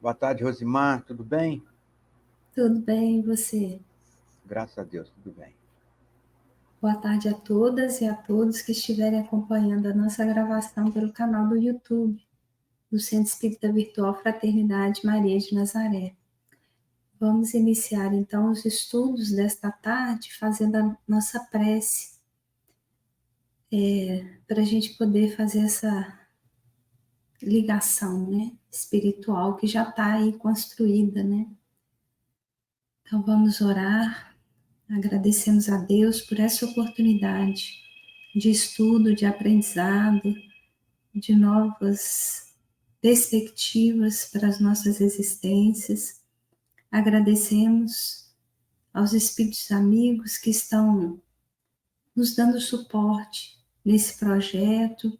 Boa tarde, Rosimar, tudo bem? Tudo bem, e você? Graças a Deus, tudo bem. Boa tarde a todas e a todos que estiverem acompanhando a nossa gravação pelo canal do YouTube do Centro Espírita Virtual Fraternidade Maria de Nazaré. Vamos iniciar então os estudos desta tarde fazendo a nossa prece, para a gente poder fazer essa ligação, né, espiritual que já está aí construída, né? Então vamos orar. Agradecemos a Deus por essa oportunidade de estudo, de aprendizado, de novas perspectivas para as nossas existências. Agradecemos aos espíritos amigos que estão nos dando suporte nesse projeto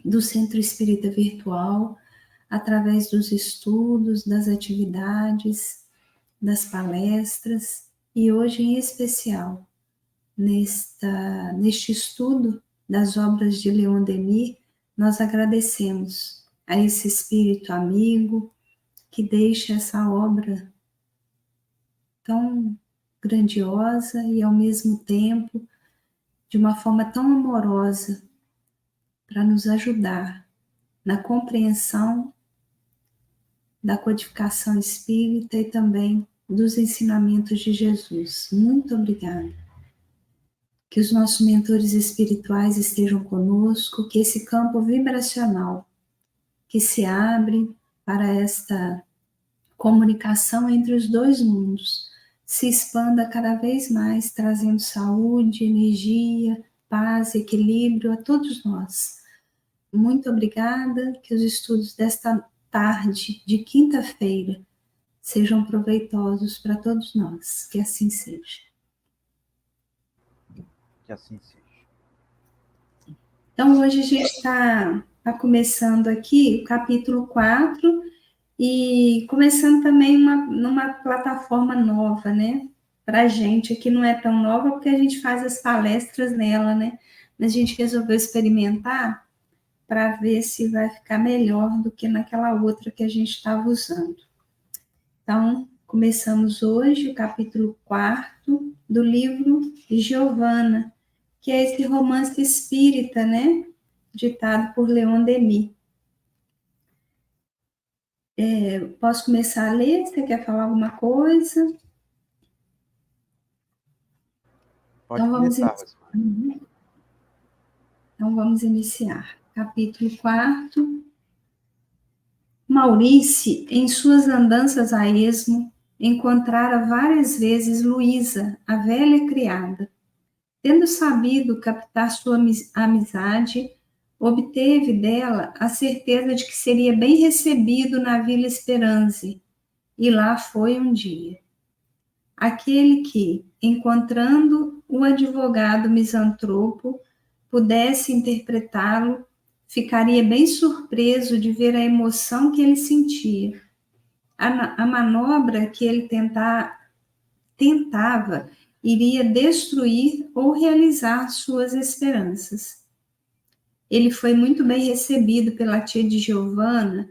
do Centro Espírita Virtual, através dos estudos, das atividades, das palestras, e hoje em especial neste estudo das obras de Leon Denis, nós agradecemos a esse espírito amigo que deixa essa obra tão grandiosa e, ao mesmo tempo, de uma forma tão amorosa, para nos ajudar na compreensão da codificação espírita e também dos ensinamentos de Jesus. Muito obrigada. Que os nossos mentores espirituais estejam conosco, que esse campo vibracional que se abre para esta comunicação entre os dois mundos se expanda cada vez mais, trazendo saúde, energia, paz, equilíbrio a todos nós. Muito obrigada, que os estudos desta tarde de quinta-feira sejam proveitosos para todos nós, que assim seja. Que assim seja. Então, hoje a gente está começando aqui o capítulo 4 e começando também numa plataforma nova, né? Para a gente, que não é tão nova, porque a gente faz as palestras nela, né? Mas a gente resolveu experimentar para ver se vai ficar melhor do que naquela outra que a gente estava usando. Então, começamos hoje o capítulo 4 do livro Giovana, que é esse romance espírita, né? Ditado por Leon Denis. Posso começar a ler? Você quer falar alguma coisa? Pode Então vamos começar, iniciar. Rosimar. Então vamos iniciar. Capítulo 4. Maurice, em suas andanças a esmo, encontrara várias vezes Luísa, a velha criada. Tendo sabido captar sua amizade, obteve dela a certeza de que seria bem recebido na Vila Esperança, e lá foi um dia. Aquele que, encontrando o advogado misantropo, pudesse interpretá-lo, ficaria bem surpreso de ver a emoção que ele sentia. A manobra que ele tentava iria destruir ou realizar suas esperanças. Ele foi muito bem recebido pela tia de Giovanna,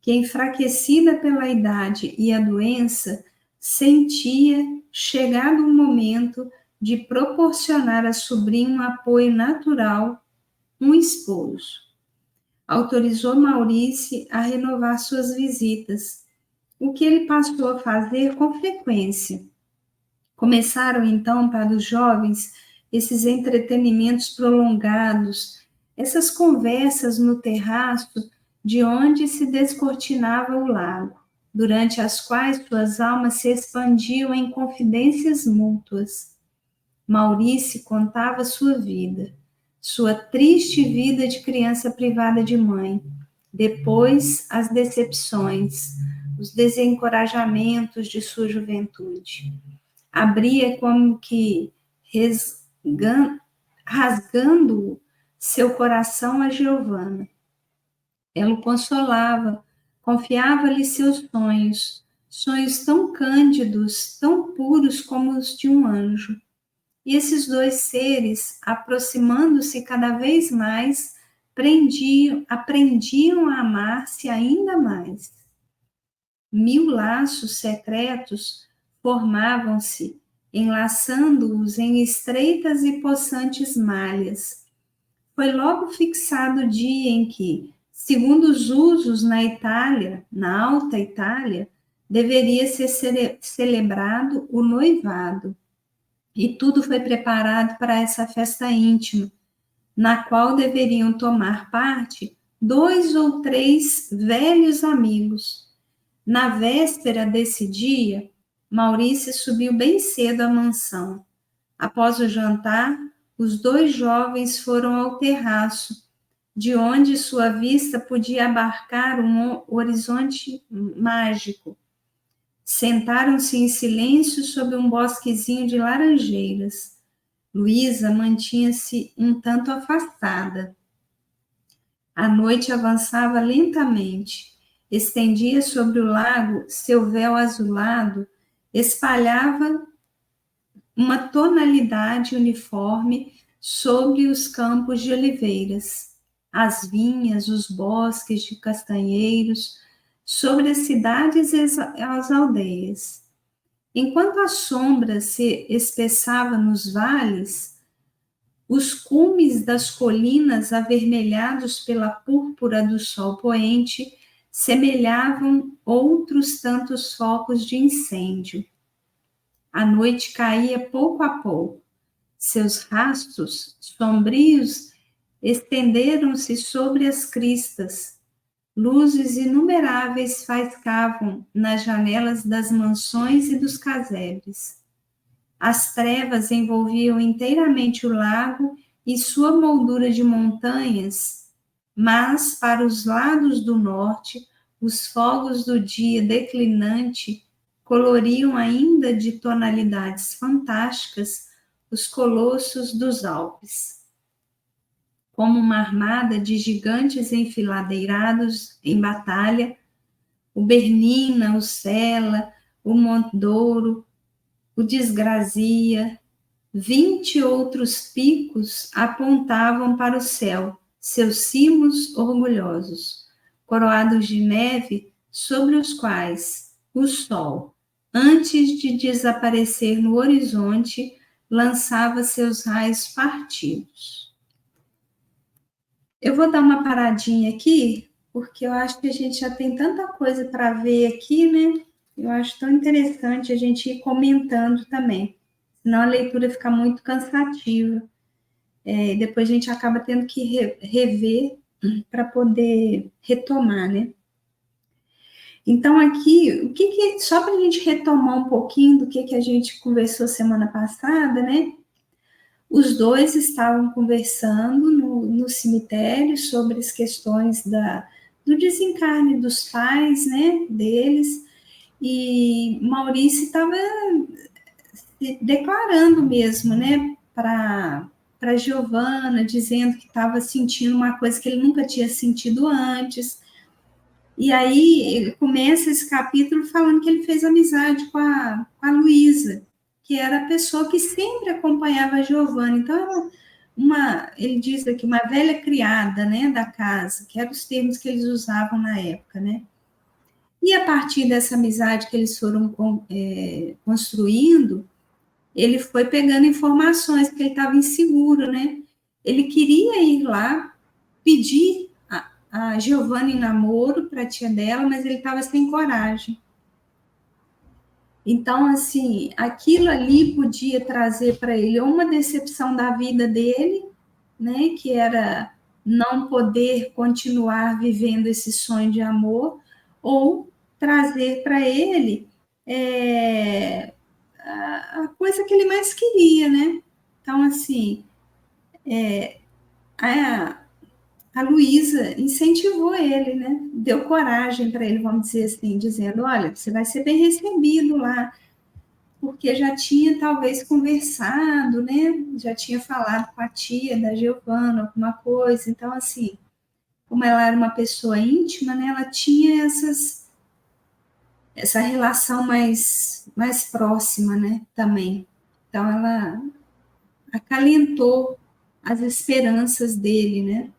que, enfraquecida pela idade e a doença, sentia chegado o momento de proporcionar à sobrinha um apoio natural, um esposo. Autorizou Maurício a renovar suas visitas, o que ele passou a fazer com frequência. Começaram então para os jovens esses entretenimentos prolongados, essas conversas no terraço de onde se descortinava o lago, durante as quais suas almas se expandiam em confidências mútuas. Maurício contava sua vida, sua triste vida de criança privada de mãe, depois as decepções, os desencorajamentos de sua juventude. Abria como que rasgando seu coração a Giovana. Ela o consolava, confiava-lhe seus sonhos, sonhos tão cândidos, tão puros como os de um anjo. E esses dois seres, aproximando-se cada vez mais, aprendiam a amar-se ainda mais. 1000 laços secretos formavam-se, enlaçando-os em estreitas e possantes malhas. Foi logo fixado o dia em que, segundo os usos na Itália, na Alta Itália, deveria ser celebrado o noivado. E tudo foi preparado para essa festa íntima, na qual deveriam tomar parte 2 ou 3 velhos amigos. Na véspera desse dia, Maurício subiu bem cedo à mansão. Após o jantar, os 2 jovens foram ao terraço, de onde sua vista podia abarcar um horizonte mágico. Sentaram-se em silêncio sob um bosquezinho de laranjeiras. Luísa mantinha-se um tanto afastada. A noite avançava lentamente. Estendia sobre o lago seu véu azulado, espalhava uma tonalidade uniforme sobre os campos de oliveiras, as vinhas, os bosques de castanheiros, sobre as cidades e as aldeias. Enquanto a sombra se espessava nos vales, os cumes das colinas, avermelhados pela púrpura do sol poente, semelhavam outros tantos focos de incêndio. A noite caía pouco a pouco. Seus rastros sombrios estenderam-se sobre as cristas. Luzes inumeráveis faiscavam nas janelas das mansões e dos casebres. As trevas envolviam inteiramente o lago e sua moldura de montanhas, mas para os lados do norte, os fogos do dia declinante coloriam ainda de tonalidades fantásticas os colossos dos Alpes. Como uma armada de gigantes enfileirados em batalha, o Bernina, o Sela, o Mondouro, o Desgrazia, 20 outros picos apontavam para o céu, seus cimos orgulhosos, coroados de neve, sobre os quais o sol, antes de desaparecer no horizonte, lançava seus raios partidos. Eu vou dar uma paradinha aqui, porque eu acho que a gente já tem tanta coisa para ver aqui, né? Eu acho tão interessante a gente ir comentando também, senão a leitura fica muito cansativa. Depois a gente acaba tendo que rever para poder retomar, né? Então, aqui, só para a gente retomar um pouquinho do que a gente conversou semana passada, né? Os 2 estavam conversando no cemitério sobre as questões do desencarne dos pais, né, deles, e Maurício estava declarando mesmo, né, para Giovana, dizendo que estava sentindo uma coisa que ele nunca tinha sentido antes. E aí ele começa esse capítulo falando que ele fez amizade com a Luísa, que era a pessoa que sempre acompanhava a Giovana. Então, ele diz aqui, uma velha criada, né, da casa, que eram os termos que eles usavam na época, né? E a partir dessa amizade que eles foram construindo, ele foi pegando informações, porque ele estava inseguro, né? Ele queria ir lá pedir a Giovana em namoro para a tia dela, mas ele estava sem coragem. Então, assim, aquilo ali podia trazer para ele uma decepção da vida dele, né, que era não poder continuar vivendo esse sonho de amor, ou trazer para ele a coisa que ele mais queria, né? Então, assim, a Luísa incentivou ele, né? Deu coragem para ele, vamos dizer assim, dizendo, olha, você vai ser bem recebido lá, porque já tinha talvez conversado, né? Já tinha falado com a tia da Giovana, alguma coisa. Então, assim, como ela era uma pessoa íntima, né? Ela tinha essa relação mais próxima, né? Também. Então, ela acalentou as esperanças dele, né?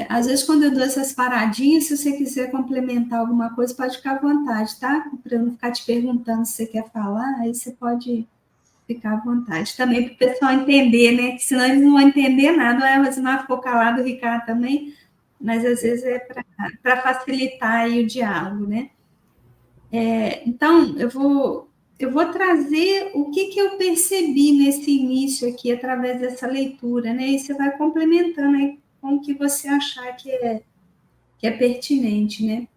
Às vezes, quando eu dou essas paradinhas, se você quiser complementar alguma coisa, pode ficar à vontade, tá? Para eu não ficar te perguntando se você quer falar, aí você pode ficar à vontade. Também para o pessoal entender, né? Que senão eles não vão entender nada. A Rosimar ficou calada, o Ricardo também, mas às vezes é para facilitar aí o diálogo, né? Então, eu vou trazer o que eu percebi nesse início aqui, através dessa leitura, né? E você vai complementando aí com o que você achar que é pertinente, né?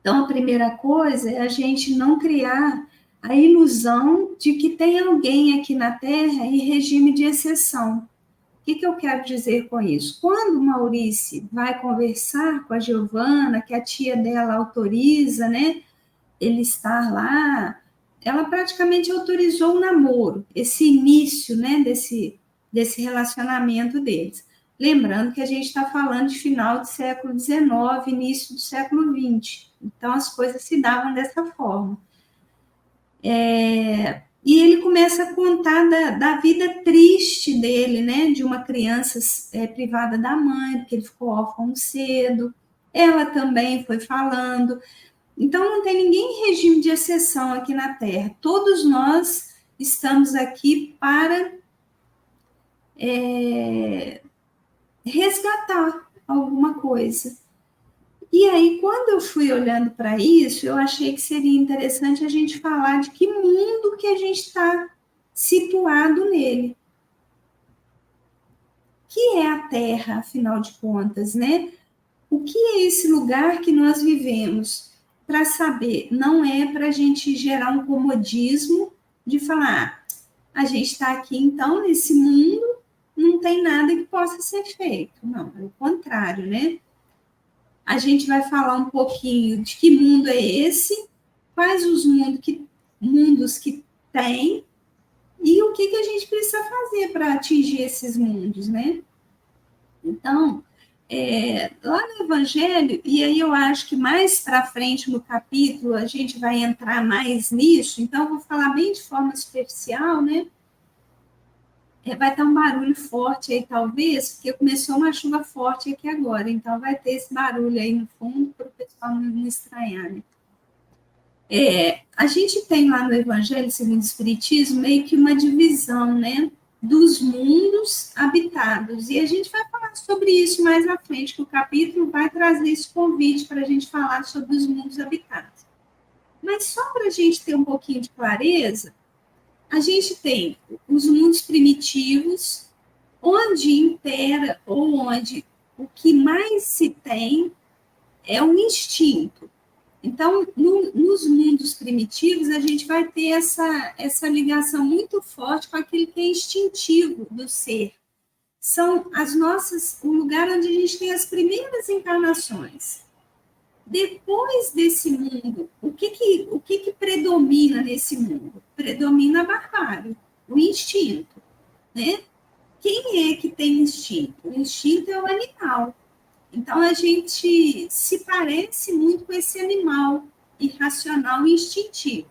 Então, a primeira coisa é a gente não criar a ilusão de que tem alguém aqui na Terra em regime de exceção. O que eu quero dizer com isso? Quando o Maurício vai conversar com a Giovana, que a tia dela autoriza, né? Ele estar lá, ela praticamente autorizou o namoro, esse início, né, desse relacionamento deles. Lembrando que a gente está falando de final do século XIX, início do século XX. Então, as coisas se davam dessa forma. E ele começa a contar da vida triste dele, né? De uma criança privada da mãe, porque ele ficou órfão cedo. Ela também foi falando. Então, não tem ninguém em regime de exceção aqui na Terra. Todos nós estamos aqui para resgatar alguma coisa. E aí, quando eu fui olhando para isso, eu achei que seria interessante a gente falar de que mundo que a gente está situado nele. Que é a Terra, afinal de contas, né? O que é esse lugar que nós vivemos? Para saber, não é para a gente gerar um comodismo de falar, a gente está aqui, então, nesse mundo, não tem nada que possa ser feito. Não, é o contrário, né? A gente vai falar um pouquinho de que mundo é esse, quais os mundos que tem, e o que a gente precisa fazer para atingir esses mundos, né? Então, lá no Evangelho, e aí eu acho que mais para frente no capítulo a gente vai entrar mais nisso, então eu vou falar bem de forma superficial, né? Vai estar um barulho forte aí, talvez, porque começou uma chuva forte aqui agora, então vai ter esse barulho aí no fundo para o pessoal não estranhar, né? A gente tem lá no Evangelho segundo o Espiritismo meio que uma divisão, né? Dos mundos habitados. E a gente vai falar sobre isso mais à frente, que o capítulo vai trazer esse convite para a gente falar sobre os mundos habitados. Mas só para a gente ter um pouquinho de clareza, a gente tem os mundos primitivos, onde impera, ou onde o que mais se tem é o instinto. Então, nos mundos primitivos, a gente vai ter essa ligação muito forte com aquilo que é instintivo do ser. São o lugar onde a gente tem as primeiras encarnações. Depois desse mundo, o que predomina nesse mundo? Predomina a barbárie, o instinto, né? Quem é que tem instinto? O instinto é o animal. Então, a gente se parece muito com esse animal irracional e instintivo.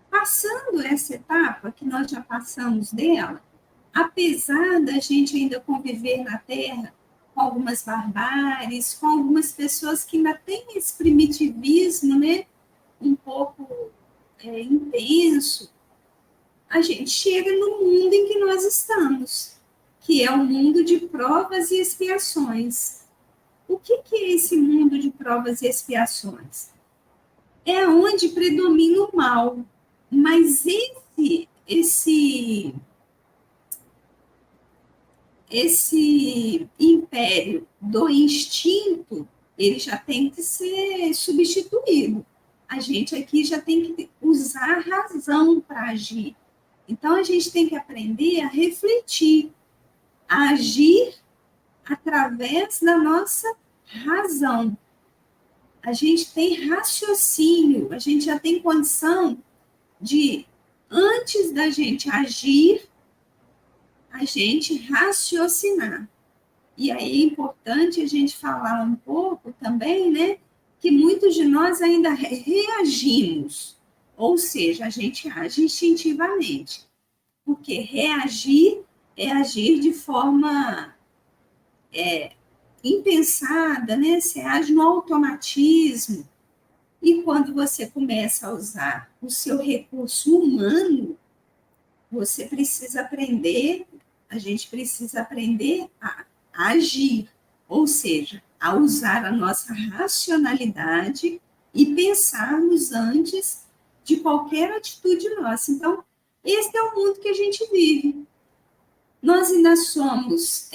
Passando essa etapa, que nós já passamos dela, apesar da gente ainda conviver na Terra com algumas barbáries, com algumas pessoas que ainda têm esse primitivismo, né, um pouco intenso, a gente chega no mundo em que nós estamos, que é o mundo de provas e expiações. O que é esse mundo de provas e expiações? É onde predomina o mal, mas esse império do instinto, ele já tem que ser substituído. A gente aqui já tem que usar a razão para agir. Então, a gente tem que aprender a refletir, a agir através da nossa razão. A gente tem raciocínio, a gente já tem condição de, antes da gente agir, a gente raciocinar. E aí é importante a gente falar um pouco também, né, que muitos de nós ainda reagimos, ou seja, a gente age instintivamente. Porque reagir é agir de forma impensada, né? Você age no automatismo. E quando você começa a usar o seu recurso humano, você precisa aprender, a gente precisa aprender a agir, ou seja, a usar a nossa racionalidade e pensarmos antes de qualquer atitude nossa. Então, esse é o mundo que a gente vive. Nós ainda somos,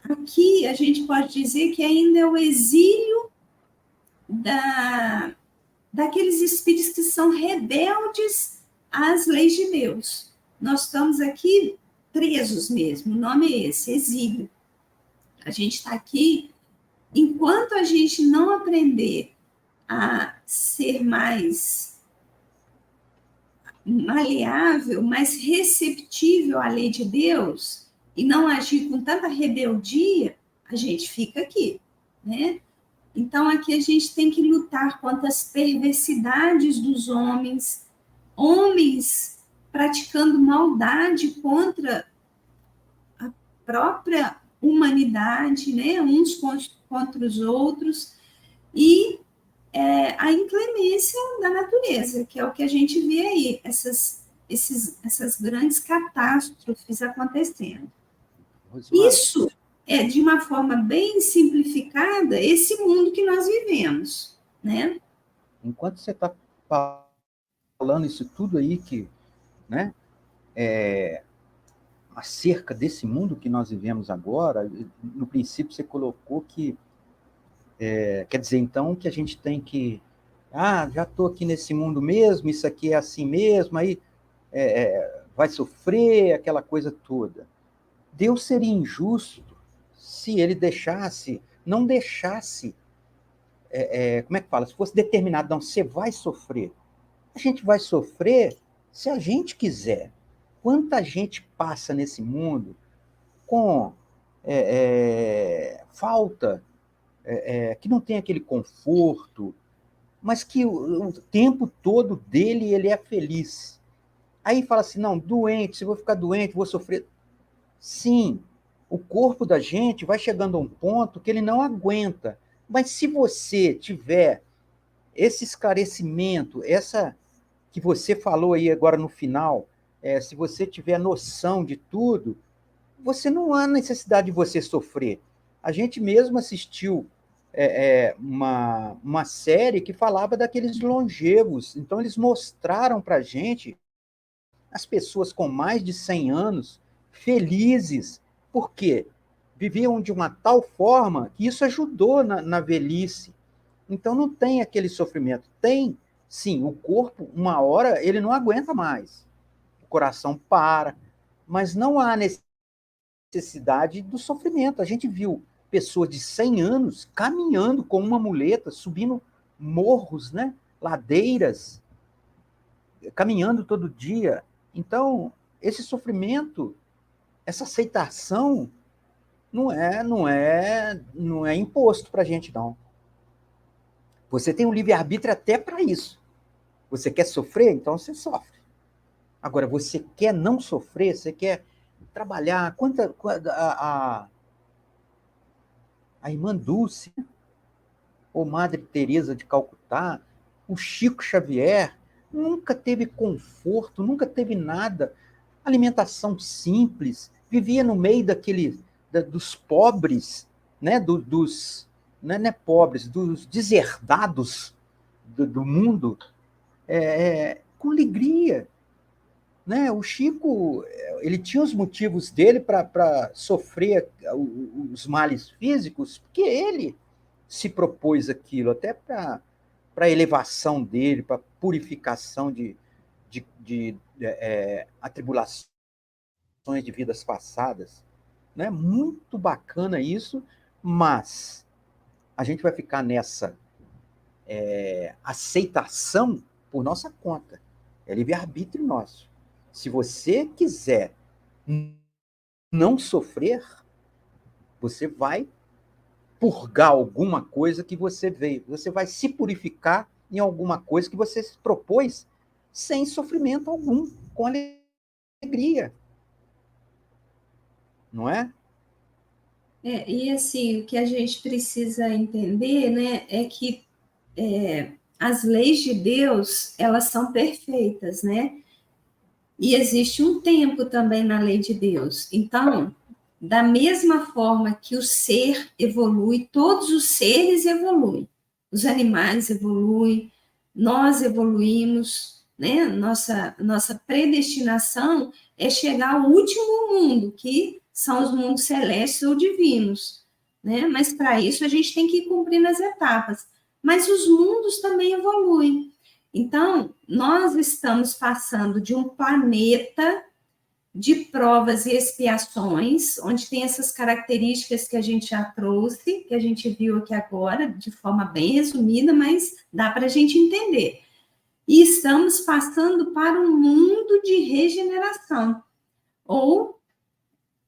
aqui a gente pode dizer que ainda é o exílio daqueles espíritos que são rebeldes às leis de Deus. Nós estamos aqui presos mesmo, o nome é esse, exílio. A gente está aqui, enquanto a gente não aprender a ser mais maleável, mais receptível à lei de Deus, e não agir com tanta rebeldia, a gente fica aqui, né? Então, aqui a gente tem que lutar contra as perversidades dos homens, homens praticando maldade contra a própria humanidade, né? Uns contra os outros, e a inclemência da natureza, que é o que a gente vê aí, essas grandes catástrofes acontecendo. Rosimar, Isso é, de uma forma bem simplificada, esse mundo que nós vivemos, né? enquanto você está falando isso tudo aí que, né, acerca desse mundo que nós vivemos agora, no princípio você colocou que, quer dizer, então, que a gente tem que, já estou aqui nesse mundo mesmo, isso aqui é assim mesmo, aí vai sofrer, aquela coisa toda. Deus seria injusto se ele não deixasse, como é que fala? Se fosse determinado, não, você vai sofrer. A gente vai sofrer se a gente quiser. Quanta gente passa nesse mundo com falta, que não tem aquele conforto, mas que o tempo todo dele ele é feliz. Aí fala assim, não, doente, se eu vou ficar doente, vou sofrer. Sim, o corpo da gente vai chegando a um ponto que ele não aguenta. Mas se você tiver esse esclarecimento, essa que você falou aí agora no final, se você tiver noção de tudo, você não há necessidade de você sofrer. A gente mesmo assistiu uma série que falava daqueles longevos. Então, eles mostraram para a gente as pessoas com mais de 100 anos felizes. Por quê? Viviam de uma tal forma que isso ajudou na velhice. Então, não tem aquele sofrimento. Tem, sim, o corpo, uma hora, ele não aguenta mais. O coração para, mas não há necessidade do sofrimento. A gente viu pessoas de 100 anos caminhando com uma muleta, subindo morros, né? Ladeiras, caminhando todo dia. Então, esse sofrimento, essa aceitação, não é imposto para a gente, não. Você tem um livre-arbítrio até para isso. Você quer sofrer? Então você sofre. Agora, você quer não sofrer? Você quer trabalhar? A irmã Dulce, ou Madre Teresa de Calcutá, o Chico Xavier, nunca teve conforto, nunca teve nada. Alimentação simples, vivia no meio dos pobres, né? Não é pobres, dos deserdados do mundo, com alegria. Né? O Chico, ele tinha os motivos dele para sofrer os males físicos, porque ele se propôs aquilo, até para a elevação dele, para a purificação de atribulações de vidas passadas. Né? Muito bacana isso, mas a gente vai ficar nessa aceitação por nossa conta. É livre-arbítrio nosso. Se você quiser não sofrer, você vai purgar alguma coisa que você veio. Você vai se purificar em alguma coisa que você se propôs sem sofrimento algum, com alegria. alegria. Não é? E assim, o que a gente precisa entender, né, é que as leis de Deus, elas são perfeitas, né? E existe um tempo também na lei de Deus. Então, da mesma forma que o ser evolui, todos os seres evoluem. Os animais evoluem, nós evoluímos, né? Nossa predestinação é chegar ao último mundo, que são os mundos celestes ou divinos, né? Mas para isso a gente tem que ir cumprindo as etapas. Mas os mundos também evoluem. Então, nós estamos passando de um planeta de provas e expiações, onde tem essas características que a gente já trouxe, que a gente viu aqui agora, de forma bem resumida, mas dá para a gente entender. E estamos passando para um mundo de regeneração, ou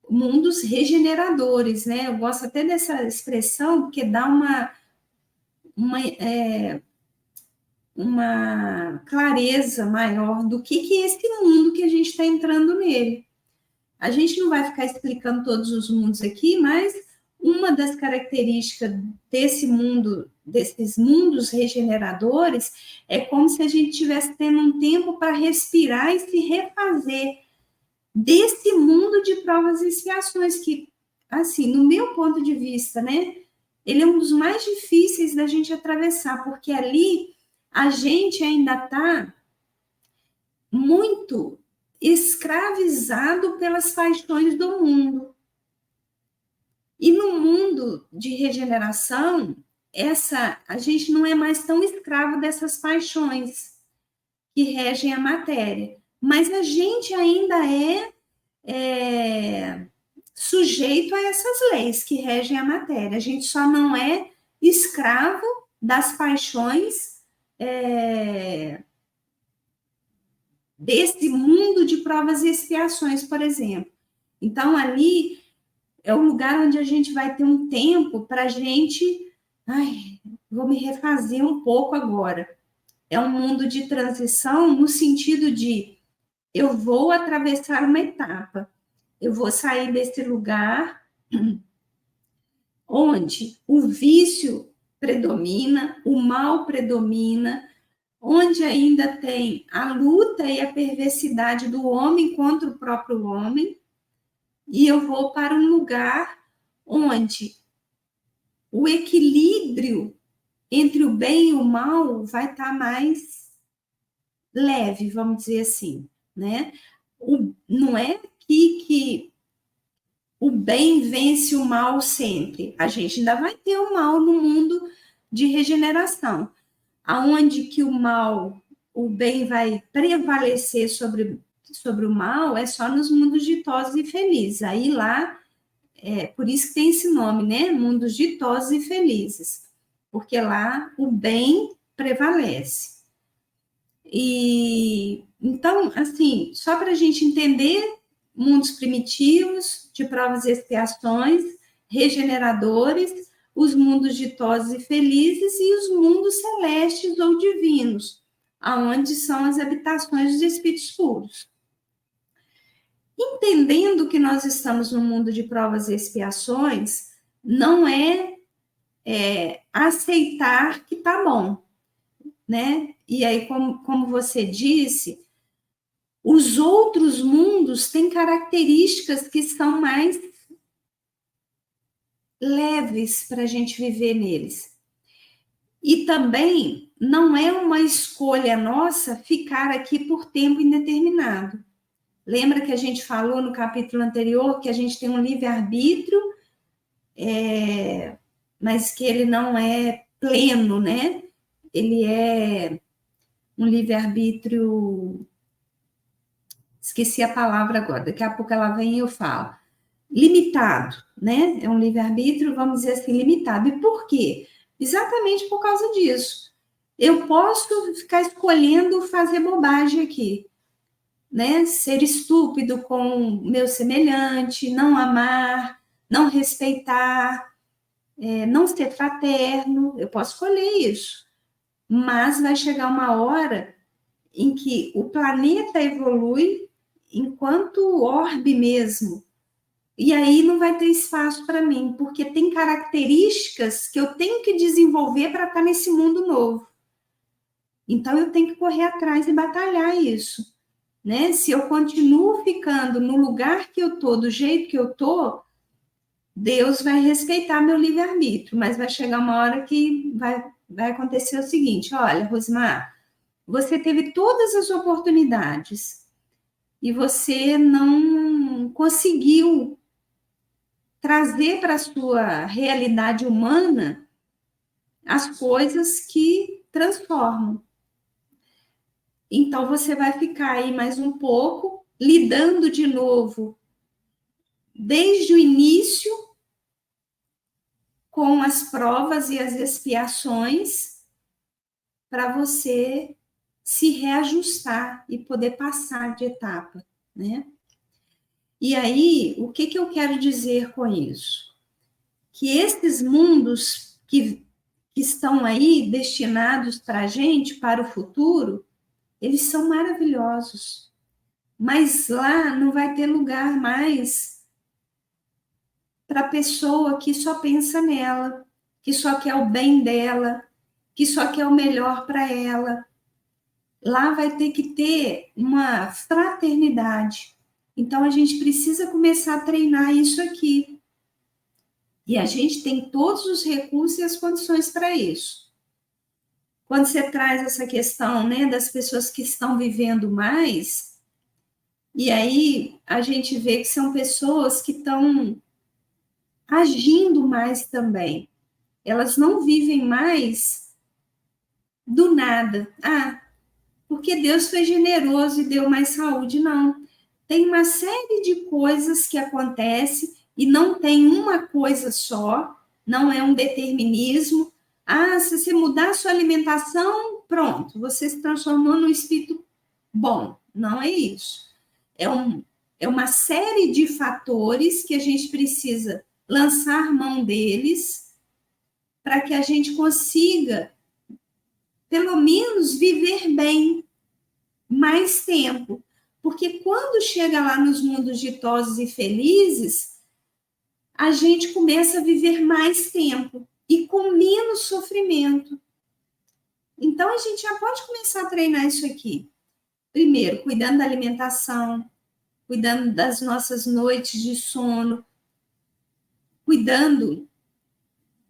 mundos regeneradores, né? Eu gosto até dessa expressão, porque dá uma clareza maior do que é esse mundo que a gente está entrando nele. A gente não vai ficar explicando todos os mundos aqui, mas uma das características desse mundo, desses mundos regeneradores, é como se a gente estivesse tendo um tempo para respirar e se refazer desse mundo de provas e expiações que, assim, no meu ponto de vista, né, ele é um dos mais difíceis da gente atravessar, porque ali a gente ainda está muito escravizado pelas paixões do mundo. E no mundo de regeneração, a gente não é mais tão escravo dessas paixões que regem a matéria, mas a gente ainda é sujeito a essas leis que regem a matéria. A gente só não é escravo das paixões desse mundo de provas e expiações, por exemplo. Então, ali é o lugar onde a gente vai ter um tempo para a gente... vou me refazer um pouco agora. É um mundo de transição no sentido de eu vou atravessar uma etapa, eu vou sair desse lugar onde o vício predomina, o mal predomina, onde ainda tem a luta e a perversidade do homem contra o próprio homem, e eu vou para um lugar onde o equilíbrio entre o bem e o mal vai estar mais leve, vamos dizer assim, né? Não é que o bem vence o mal sempre. A gente ainda vai ter o mal no mundo de regeneração, aonde que o bem vai prevalecer sobre o mal, é só nos mundos ditosos e felizes. Aí lá, por isso que tem esse nome, né? Mundos ditosos e felizes, porque lá o bem prevalece. E então, assim, só para a gente entender, mundos primitivos, de provas e expiações, regeneradores, os mundos ditosos e felizes e os mundos celestes ou divinos, aonde são as habitações dos espíritos puros. Entendendo que nós estamos no mundo de provas e expiações, não é aceitar que tá bom, né? E aí, como você disse, os outros mundos têm características que são mais leves para a gente viver neles. E também não é uma escolha nossa ficar aqui por tempo indeterminado. Lembra que a gente falou no capítulo anterior que a gente tem um livre-arbítrio, mas que ele não é pleno, né? Ele é um livre-arbítrio... Esqueci a palavra agora, daqui a pouco ela vem e eu falo. Limitado, né? É um livre-arbítrio, vamos dizer assim, limitado. E por quê? Exatamente por causa disso. Eu posso ficar escolhendo fazer bobagem aqui, né? Ser estúpido com meu semelhante, não amar, não respeitar, não ser fraterno. Eu posso escolher isso. Mas vai chegar uma hora em que o planeta evolui enquanto orbe mesmo. E aí não vai ter espaço para mim, porque tem características que eu tenho que desenvolver para estar nesse mundo novo. Então eu tenho que correr atrás e batalhar isso, né? Se eu continuo ficando no lugar que eu estou, do jeito que eu estou, Deus vai respeitar meu livre-arbítrio, mas vai chegar uma hora que vai acontecer o seguinte: olha, Rosmar, você teve todas as oportunidades e você não conseguiu trazer para a sua realidade humana as coisas que transformam. Então, você vai ficar aí mais um pouco, lidando de novo, desde o início, com as provas e as expiações, para você se reajustar e poder passar de etapa, né? E aí, o que eu quero dizer com isso? Que esses mundos que estão aí destinados para a gente, para o futuro, eles são maravilhosos. Mas lá não vai ter lugar mais para a pessoa que só pensa nela, que só quer o bem dela, que só quer o melhor para ela. Lá vai ter que ter uma fraternidade. Então a gente precisa começar a treinar isso aqui. E a gente tem todos os recursos e as condições para isso. Quando você traz essa questão, né, das pessoas que estão vivendo mais, e aí a gente vê que são pessoas que estão agindo mais também. Elas não vivem mais do nada. Ah, porque Deus foi generoso e deu mais saúde. Não. Tem uma série de coisas que acontecem e não tem uma coisa só, não é um determinismo. Ah, se você mudar a sua alimentação, pronto, você se transformou num espírito bom. Não é isso. É uma série de fatores que a gente precisa lançar mão deles para que a gente consiga, pelo menos, viver bem mais tempo. Porque quando chega lá nos mundos ditosos e felizes, a gente começa a viver mais tempo e com menos sofrimento. Então, a gente já pode começar a treinar isso aqui. Primeiro, cuidando da alimentação, cuidando das nossas noites de sono, cuidando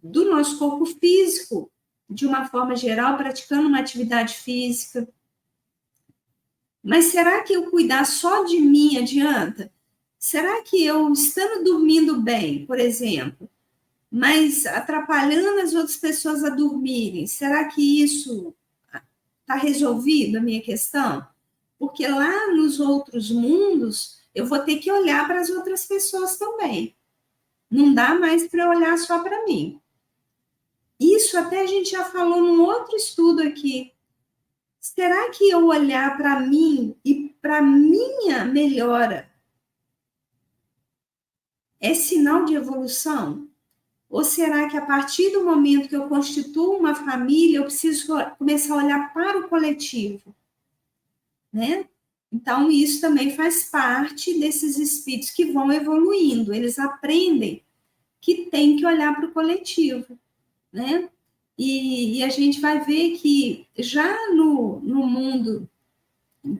do nosso corpo físico, de uma forma geral, praticando uma atividade física. Mas será que eu cuidar só de mim adianta? Será que eu, estando dormindo bem, por exemplo, mas atrapalhando as outras pessoas a dormirem, será que isso está resolvido, a minha questão? Porque lá nos outros mundos, eu vou ter que olhar para as outras pessoas também. Não dá mais para eu olhar só para mim. Isso até a gente já falou num outro estudo aqui. Será que eu olhar para mim e para minha melhora é sinal de evolução? Ou será que a partir do momento que eu constituo uma família, eu preciso começar a olhar para o coletivo, né? Então, isso também faz parte desses espíritos que vão evoluindo. Eles aprendem que tem que olhar para o coletivo, né? E a gente vai ver que já no mundo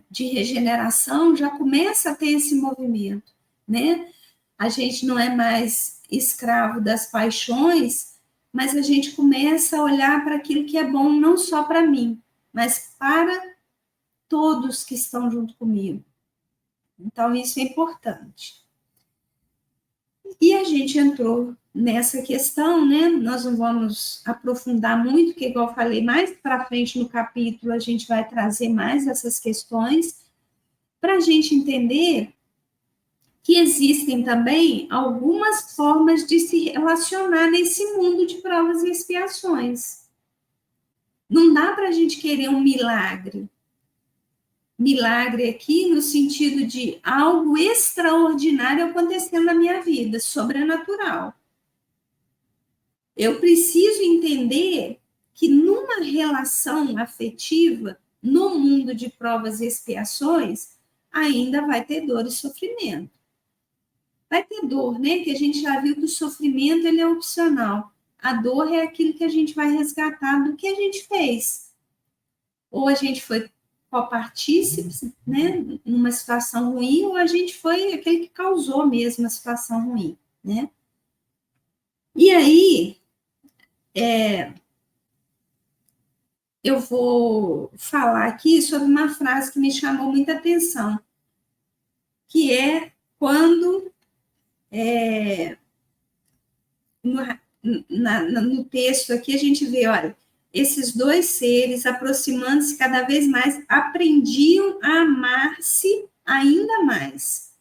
de regeneração já começa a ter esse movimento, né? A gente não é mais escravo das paixões, mas a gente começa a olhar para aquilo que é bom não só para mim, mas para todos que estão junto comigo. Então, isso é importante. E a gente entrou nessa questão, né? Nós não vamos aprofundar muito, porque, igual eu falei, mais para frente no capítulo, a gente vai trazer mais essas questões, para a gente entender que existem também algumas formas de se relacionar nesse mundo de provas e expiações. Não dá para a gente querer um milagre. Milagre aqui no sentido de algo extraordinário acontecendo na minha vida, sobrenatural. Eu preciso entender que numa relação afetiva, no mundo de provas e expiações, ainda vai ter dor e sofrimento. Vai ter dor, né? Que a gente já viu que o sofrimento ele é opcional. A dor é aquilo que a gente vai resgatar do que a gente fez. Ou a gente foi copartícipe, né? Numa situação ruim, ou a gente foi aquele que causou mesmo a situação ruim, né? E aí, eu vou falar aqui sobre uma frase que me chamou muita atenção, que é quando no texto aqui a gente vê, olha, esses dois seres aproximando-se cada vez mais, aprendiam a amar-se ainda mais.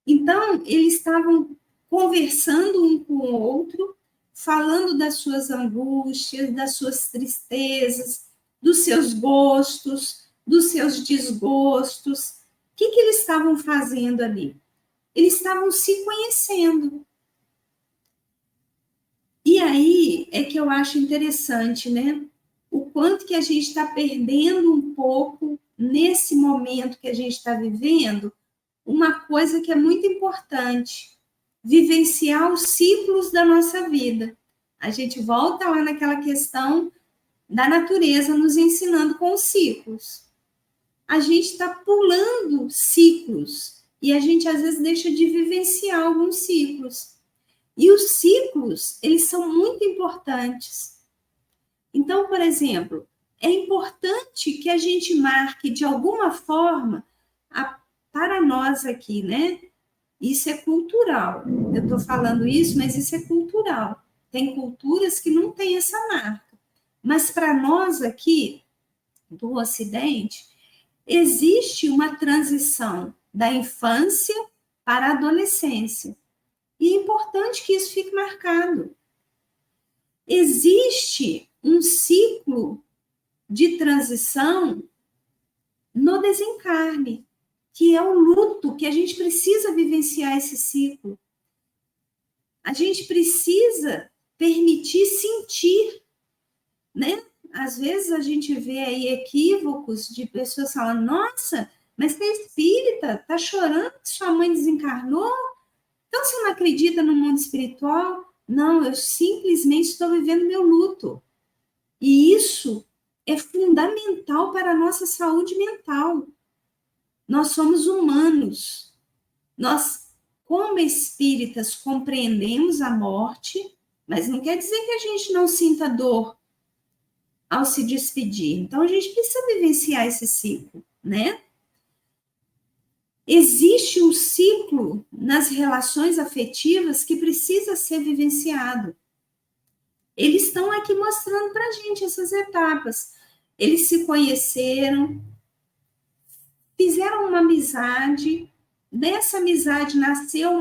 Então, eles estavam conversando um com o outro, falando das suas angústias, das suas tristezas, dos seus gostos, dos seus desgostos. O que eles estavam fazendo ali? Eles estavam se conhecendo. E aí é que eu acho interessante, né? O quanto que a gente está perdendo um pouco nesse momento que a gente está vivendo, uma coisa que é muito importante, vivenciar os ciclos da nossa vida. A gente volta lá naquela questão da natureza nos ensinando com os ciclos. A gente está pulando ciclos e a gente às vezes deixa de vivenciar alguns ciclos. E os ciclos, eles são muito importantes. Então, por exemplo, é importante que a gente marque de alguma forma, para nós aqui, né? Isso é cultural. Eu estou falando isso, mas isso é cultural. Tem culturas que não têm essa marca. Mas para nós aqui, do Ocidente, existe uma transição da infância para a adolescência. E é importante que isso fique marcado. Existe um ciclo de transição no desencarne, que é o luto, que a gente precisa vivenciar esse ciclo. A gente precisa permitir sentir, né? Às vezes a gente vê aí equívocos de pessoas falando, nossa, mas você é espírita, tá chorando que sua mãe desencarnou? Então, você não acredita no mundo espiritual? Não, eu simplesmente estou vivendo meu luto. E isso é fundamental para a nossa saúde mental. Nós somos humanos. Nós, como espíritas, compreendemos a morte, mas não quer dizer que a gente não sinta dor ao se despedir. Então, a gente precisa vivenciar esse ciclo, né? Existe um ciclo nas relações afetivas que precisa ser vivenciado. Eles estão aqui mostrando para a gente essas etapas. Eles se conheceram, fizeram uma amizade, dessa amizade nasceu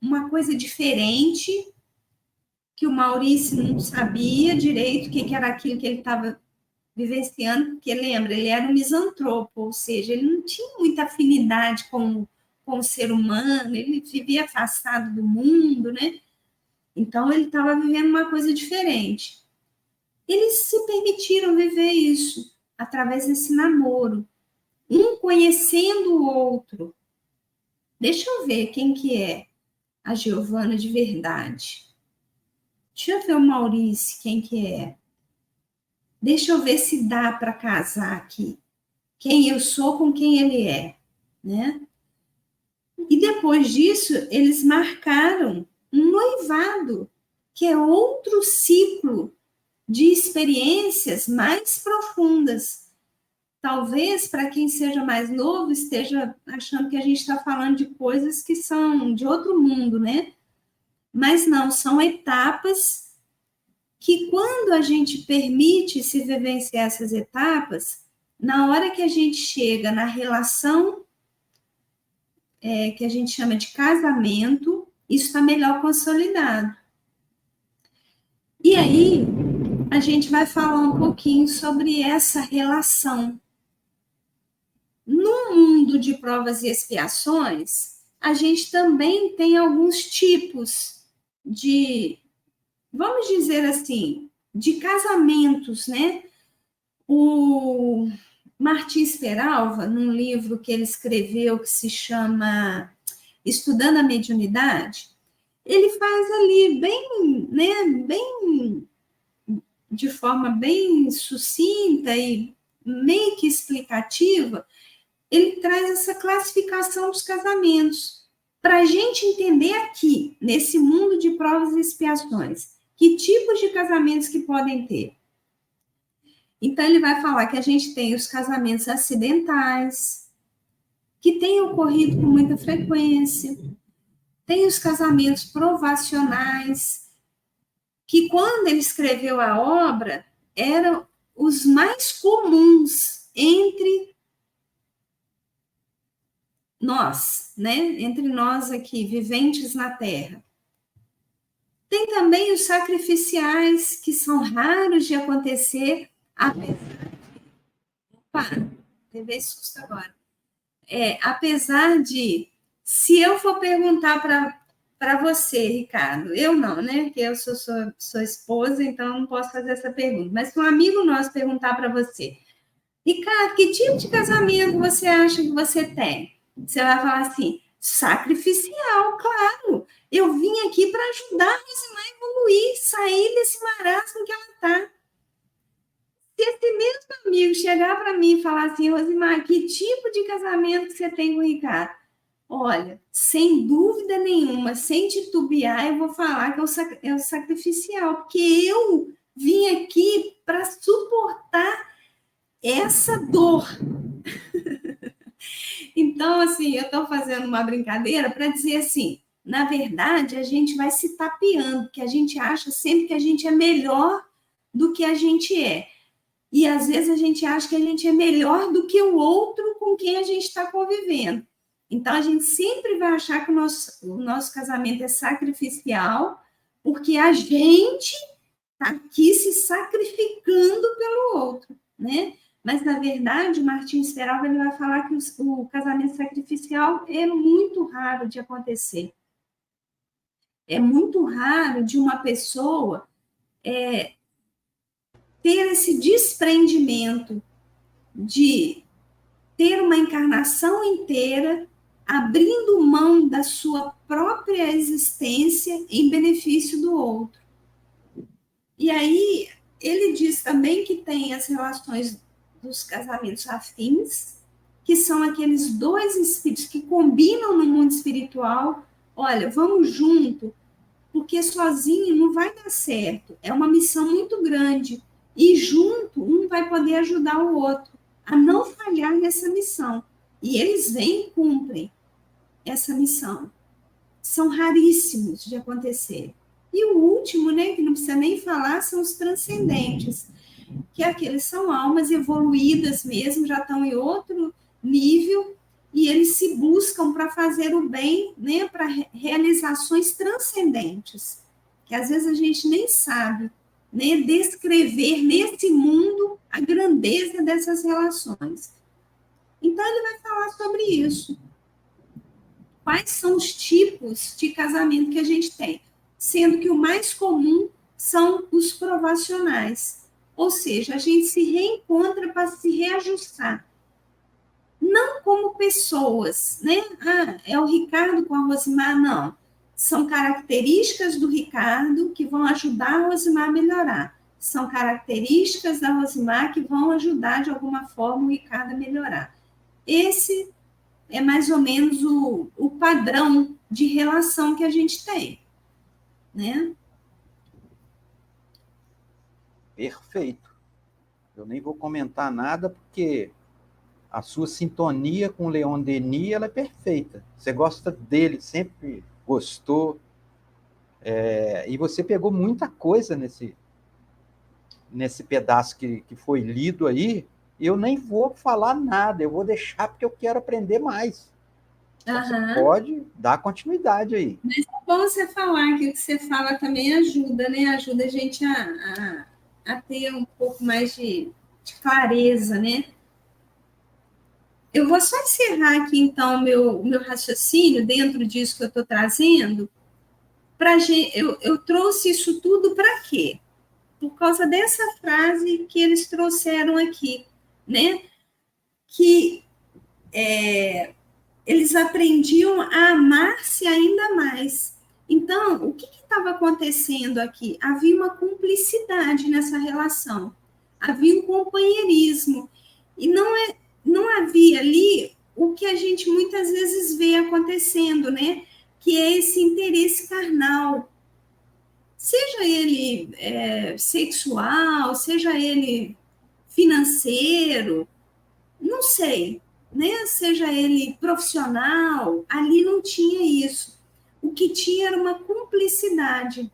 uma coisa diferente, que o Maurício não sabia direito o que era aquilo que ele estava vivenciando, porque lembra, ele era um misantropo, ou seja, ele não tinha muita afinidade com o ser humano, ele vivia afastado do mundo, né? Então, ele estava vivendo uma coisa diferente. Eles se permitiram viver isso através desse namoro, um conhecendo o outro. Deixa eu ver quem que é a Giovana de verdade. Deixa eu ver o Maurício, quem que é. Deixa eu ver se dá para casar aqui. Quem eu sou com quem ele é, né? E depois disso, eles marcaram um noivado, que é outro ciclo de experiências mais profundas. Talvez, para quem seja mais novo, esteja achando que a gente está falando de coisas que são de outro mundo, né? Mas não, são etapas que, quando a gente permite se vivenciar essas etapas, na hora que a gente chega na relação que a gente chama de casamento, isso está melhor consolidado. E aí, a gente vai falar um pouquinho sobre essa relação. No mundo de provas e expiações, a gente também tem alguns tipos de, vamos dizer assim, de casamentos, né? O Martins Peralva, num livro que ele escreveu que se chama Estudando a Mediunidade, ele faz ali bem, né, bem de forma bem sucinta e meio que explicativa, ele traz essa classificação dos casamentos, para a gente entender aqui, nesse mundo de provas e expiações, que tipos de casamentos que podem ter. Então, ele vai falar que a gente tem os casamentos acidentais, que têm ocorrido com muita frequência, tem os casamentos provacionais, que quando ele escreveu a obra, eram os mais comuns entre nós, né? Entre nós aqui, viventes na Terra. Tem também os sacrificiais, que são raros de acontecer, apesar de... Opa, teve susto agora. Apesar de, se eu for perguntar para você, Ricardo, eu não, né? Porque eu sou sua esposa, então não posso fazer essa pergunta. Mas se um amigo nosso perguntar para você, Ricardo, que tipo de casamento você acha que você tem? Você vai falar assim, sacrificial, claro. Eu vim aqui para ajudar a Rosimar a evoluir, sair desse marasmo que ela está. Se esse mesmo amigo chegar para mim e falar assim, Rosimar, que tipo de casamento você tem com o Ricardo? Olha, sem dúvida nenhuma, sem titubear, eu vou falar que é o sacrificial, porque eu vim aqui para suportar essa dor. Então, assim, eu estou fazendo uma brincadeira para dizer assim, na verdade, a gente vai se tapeando, porque a gente acha sempre que a gente é melhor do que a gente é. E, às vezes, a gente acha que a gente é melhor do que o outro com quem a gente está convivendo. Então, a gente sempre vai achar que o nosso casamento é sacrificial, porque a gente está aqui se sacrificando pelo outro, né? Mas, na verdade, o Martins Peralva ele vai falar que o casamento sacrificial é muito raro de acontecer. É muito raro de uma pessoa ter esse desprendimento de ter uma encarnação inteira abrindo mão da sua própria existência em benefício do outro. E aí, ele diz também que tem as relações dos casamentos afins, que são aqueles dois espíritos que combinam no mundo espiritual. Olha, vamos junto, porque sozinho não vai dar certo. É uma missão muito grande. E junto, um vai poder ajudar o outro a não falhar nessa missão. E eles vêm e cumprem essa missão. São raríssimos de acontecer. E o último, né, que não precisa nem falar, são os transcendentes, que aqueles são almas evoluídas mesmo, já estão em outro nível, e eles se buscam para fazer o bem, né, para realizações transcendentes, que às vezes a gente nem sabe, né, descrever nesse mundo a grandeza dessas relações. Então, ele vai falar sobre isso. Quais são os tipos de casamento que a gente tem? Sendo que o mais comum são os provacionais. Ou seja, a gente se reencontra para se reajustar. Não como pessoas, né? É o Ricardo com a Rosimar, não. São características do Ricardo que vão ajudar a Rosimar a melhorar. São características da Rosimar que vão ajudar, de alguma forma, o Ricardo a melhorar. Esse é mais ou menos o padrão de relação que a gente tem, né? Perfeito. Eu nem vou comentar nada, porque a sua sintonia com o Leon Denis, ela é perfeita. Você gosta dele, sempre gostou. E você pegou muita coisa nesse pedaço que foi lido aí. Eu nem vou falar nada, eu vou deixar porque eu quero aprender mais. Então, você pode dar continuidade aí. Mas é bom você falar, que o que você fala também ajuda, né? Ajuda a gente a ter um pouco mais de clareza, né? Eu vou só encerrar aqui, então, o meu raciocínio dentro disso que eu estou trazendo. Eu trouxe isso tudo para quê? Por causa dessa frase que eles trouxeram aqui, né? que eles aprendiam a amar-se ainda mais. Então, o que estava acontecendo aqui? Havia uma cumplicidade nessa relação, havia um companheirismo, e não havia ali o que a gente muitas vezes vê acontecendo, né? Que é esse interesse carnal, seja ele sexual, seja ele financeiro, não sei, né? Seja ele profissional, ali não tinha isso. O que tinha era uma cumplicidade.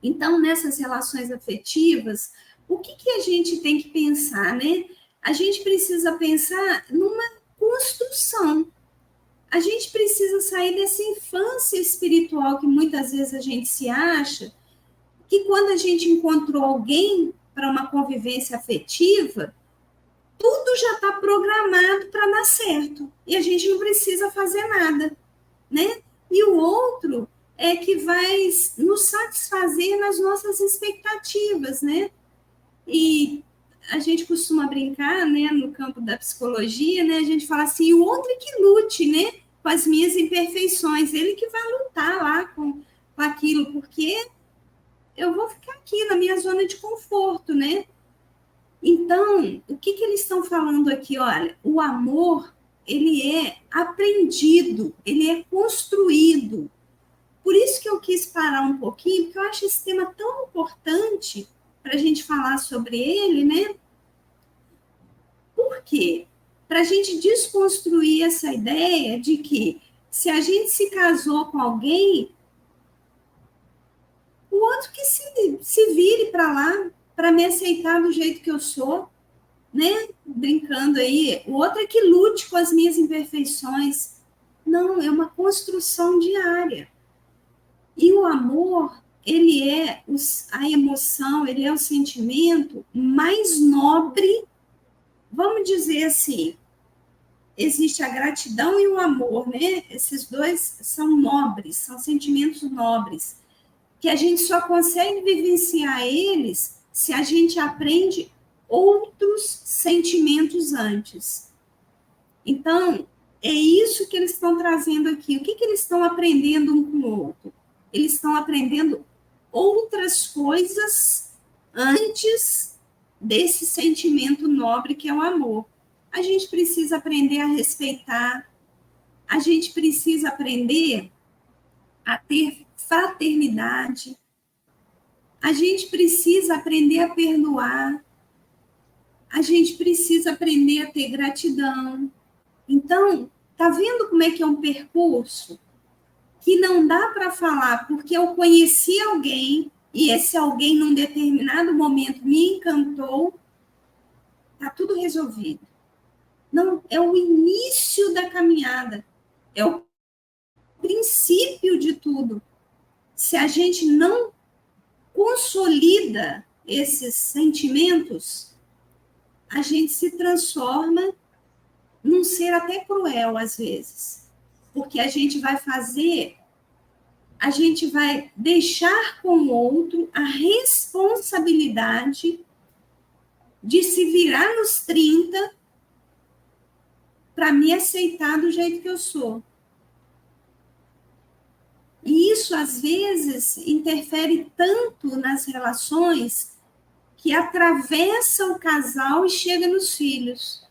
Então, nessas relações afetivas, o que a gente tem que pensar, né? A gente precisa pensar numa construção. A gente precisa sair dessa infância espiritual que muitas vezes a gente se acha que quando a gente encontrou alguém para uma convivência afetiva, tudo já está programado para dar certo e a gente não precisa fazer nada, né? E o outro é que vai nos satisfazer nas nossas expectativas, né? E a gente costuma brincar, né, no campo da psicologia, né? A gente fala assim, o outro é que lute, né, com as minhas imperfeições, ele que vai lutar lá com aquilo, porque eu vou ficar aqui na minha zona de conforto, né? Então, o que eles estão falando aqui? Olha, o amor, ele é aprendido, ele é construído. Por isso que eu quis parar um pouquinho, porque eu acho esse tema tão importante para a gente falar sobre ele, né? Por quê? Para a gente desconstruir essa ideia de que se a gente se casou com alguém, o outro que se vire para lá, para me aceitar do jeito que eu sou, né? Brincando aí, o outro é que lute com as minhas imperfeições. Não, é uma construção diária. E o amor, ele é a emoção, ele é o sentimento mais nobre, vamos dizer assim, existe a gratidão e o amor, né? Esses dois são nobres, são sentimentos nobres, que a gente só consegue vivenciar eles se a gente aprende outros sentimentos antes. Então, é isso que eles estão trazendo aqui. O que eles estão aprendendo um com o outro? Eles estão aprendendo outras coisas antes desse sentimento nobre que é o amor. A gente precisa aprender a respeitar, a gente precisa aprender a ter fraternidade, a gente precisa aprender a perdoar, a gente precisa aprender a ter gratidão. Então, tá vendo como é que é um percurso que não dá para falar porque eu conheci alguém e esse alguém num determinado momento me encantou, tá tudo resolvido. Não, é o início da caminhada, é o princípio de tudo. Se a gente não consolida esses sentimentos, a gente se transforma num ser até cruel às vezes, porque a gente vai deixar com o outro a responsabilidade de se virar nos 30 para me aceitar do jeito que eu sou. E isso, às vezes, interfere tanto nas relações que atravessa o casal e chega nos filhos.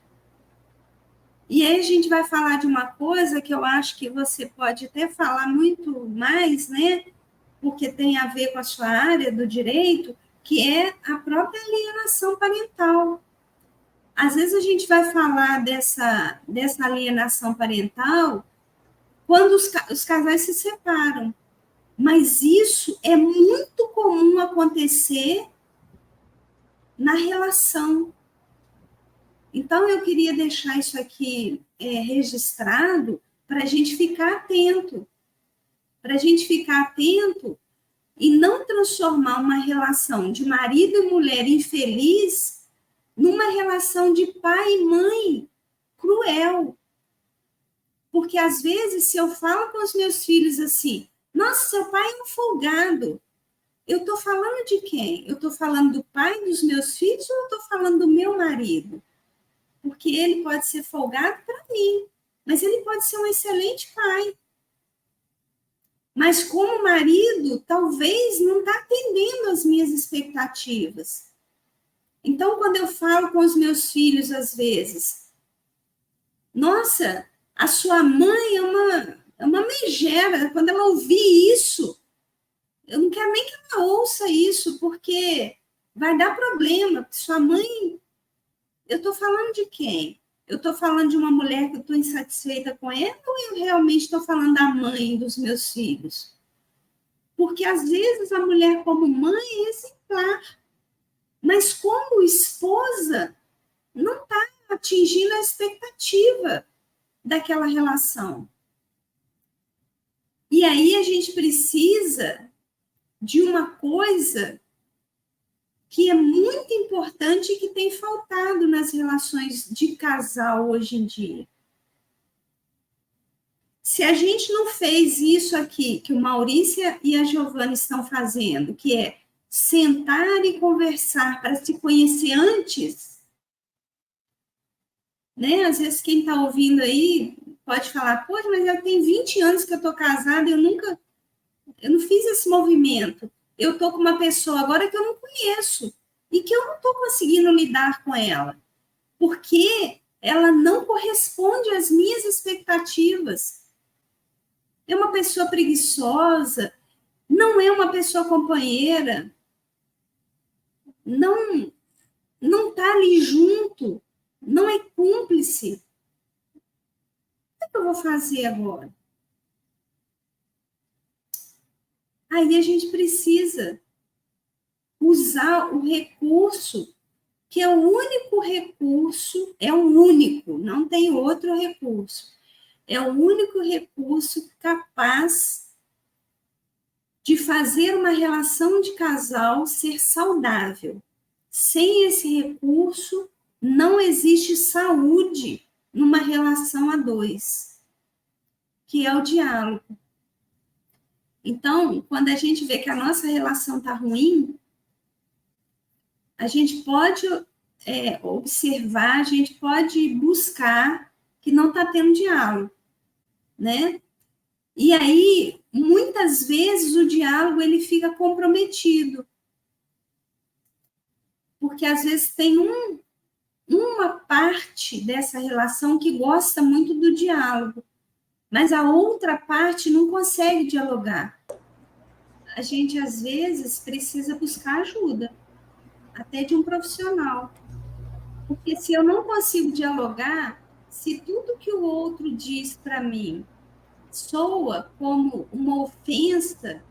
E aí a gente vai falar de uma coisa que eu acho que você pode até falar muito mais, né? Porque tem a ver com a sua área do direito, que é a própria alienação parental. Às vezes a gente vai falar dessa alienação parental quando os casais se separam. Mas isso é muito comum acontecer na relação. Então, eu queria deixar isso aqui registrado para a gente ficar atento. Para a gente ficar atento e não transformar uma relação de marido e mulher infeliz numa relação de pai e mãe cruel. Porque, às vezes, se eu falo com os meus filhos assim, nossa, seu pai é um folgado, eu estou falando de quem? Eu estou falando do pai dos meus filhos ou eu estou falando do meu marido? porque ele pode ser folgado para mim, mas ele pode ser um excelente pai. Mas como marido, talvez não está atendendo às minhas expectativas. Então, quando eu falo com os meus filhos, às vezes, nossa, a sua mãe é uma megera. Quando ela ouvir isso, eu não quero nem que ela ouça isso, porque vai dar problema. Sua mãe, eu estou falando de quem? Eu estou falando de uma mulher que eu estou insatisfeita com ela, ou eu realmente estou falando da mãe dos meus filhos? Porque, às vezes, a mulher como mãe é exemplar, mas como esposa, não está atingindo a expectativa daquela relação. E aí a gente precisa de uma coisa que é muito importante e que tem faltado nas relações de casal hoje em dia. Se a gente não fez isso aqui, que o Maurício e a Giovana estão fazendo, que é sentar e conversar para se conhecer antes, né? Às vezes quem está ouvindo aí pode falar, poxa, mas já tem 20 anos que eu estou casada, eu não fiz esse movimento. Eu estou com uma pessoa agora que eu não conheço e que eu não estou conseguindo lidar com ela, porque ela não corresponde às minhas expectativas. É uma pessoa preguiçosa, não é uma pessoa companheira, não está ali junto, não é cúmplice. O que eu vou fazer agora? Aí a gente precisa usar o recurso, que é o único recurso, é o único, não tem outro recurso. É o único recurso capaz de fazer uma relação de casal ser saudável. Sem esse recurso, não existe saúde numa relação a dois, que é o diálogo. Então, quando a gente vê que a nossa relação está ruim, a gente pode observar, a gente pode buscar que não está tendo diálogo, né? E aí, muitas vezes, o diálogo ele fica comprometido, porque às vezes tem uma parte dessa relação que gosta muito do diálogo, mas a outra parte não consegue dialogar. A gente, às vezes, precisa buscar ajuda, até de um profissional. Porque se eu não consigo dialogar, se tudo que o outro diz para mim soa como uma ofensa,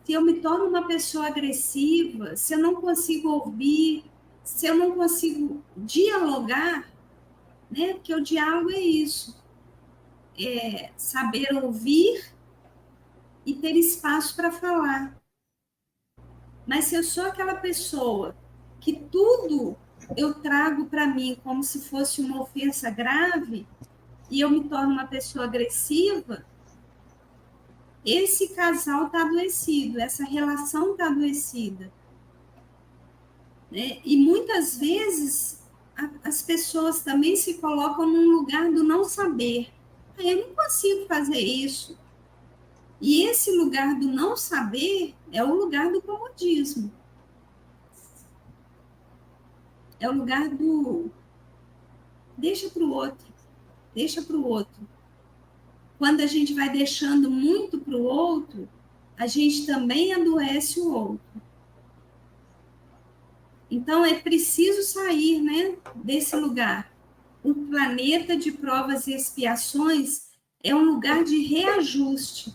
se eu me torno uma pessoa agressiva, se eu não consigo ouvir, se eu não consigo dialogar, né? Porque o diálogo é isso, é saber ouvir e ter espaço para falar. Mas se eu sou aquela pessoa que tudo eu trago para mim como se fosse uma ofensa grave e eu me torno uma pessoa agressiva, esse casal está adoecido, essa relação está adoecida. Né? E muitas vezes as pessoas também se colocam num lugar do não saber. Eu não consigo fazer isso. E esse lugar do não saber é o lugar do comodismo. É o lugar do deixa para o outro, deixa para o outro. Quando a gente vai deixando muito para o outro, a gente também adoece o outro. Então, é preciso sair, né, desse lugar. O planeta de provas e expiações é um lugar de reajuste.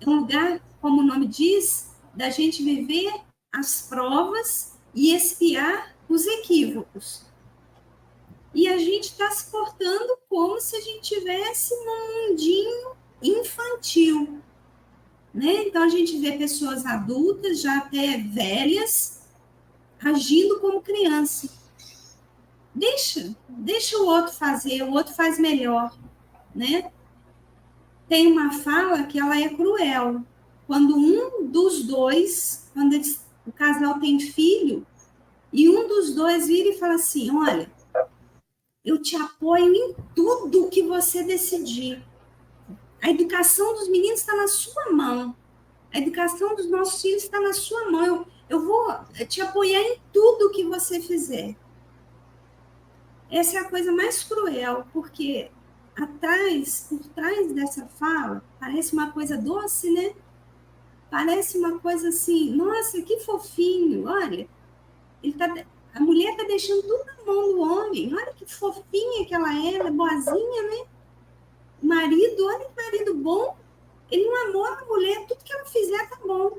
É um lugar, como o nome diz, da gente viver as provas e expiar os equívocos. E a gente está se portando como se a gente estivesse num mundinho infantil. Né? Então, a gente vê pessoas adultas, já até velhas, agindo como criança. Deixa o outro fazer, o outro faz melhor, né? Tem uma fala que ela é cruel. Quando um dos dois, o casal tem filho, e um dos dois vira e fala assim, olha, eu te apoio em tudo que você decidir. A educação dos meninos está na sua mão. A educação dos nossos filhos está na sua mão. Eu vou te apoiar em tudo que você fizer. Essa é a coisa mais cruel, porque por trás dessa fala, parece uma coisa doce, né? Parece uma coisa assim, nossa, que fofinho, olha, a mulher está deixando tudo na mão do homem, olha que fofinha que ela é boazinha, né? O marido, olha que marido bom, ele não namora a mulher, tudo que ela fizer tá bom.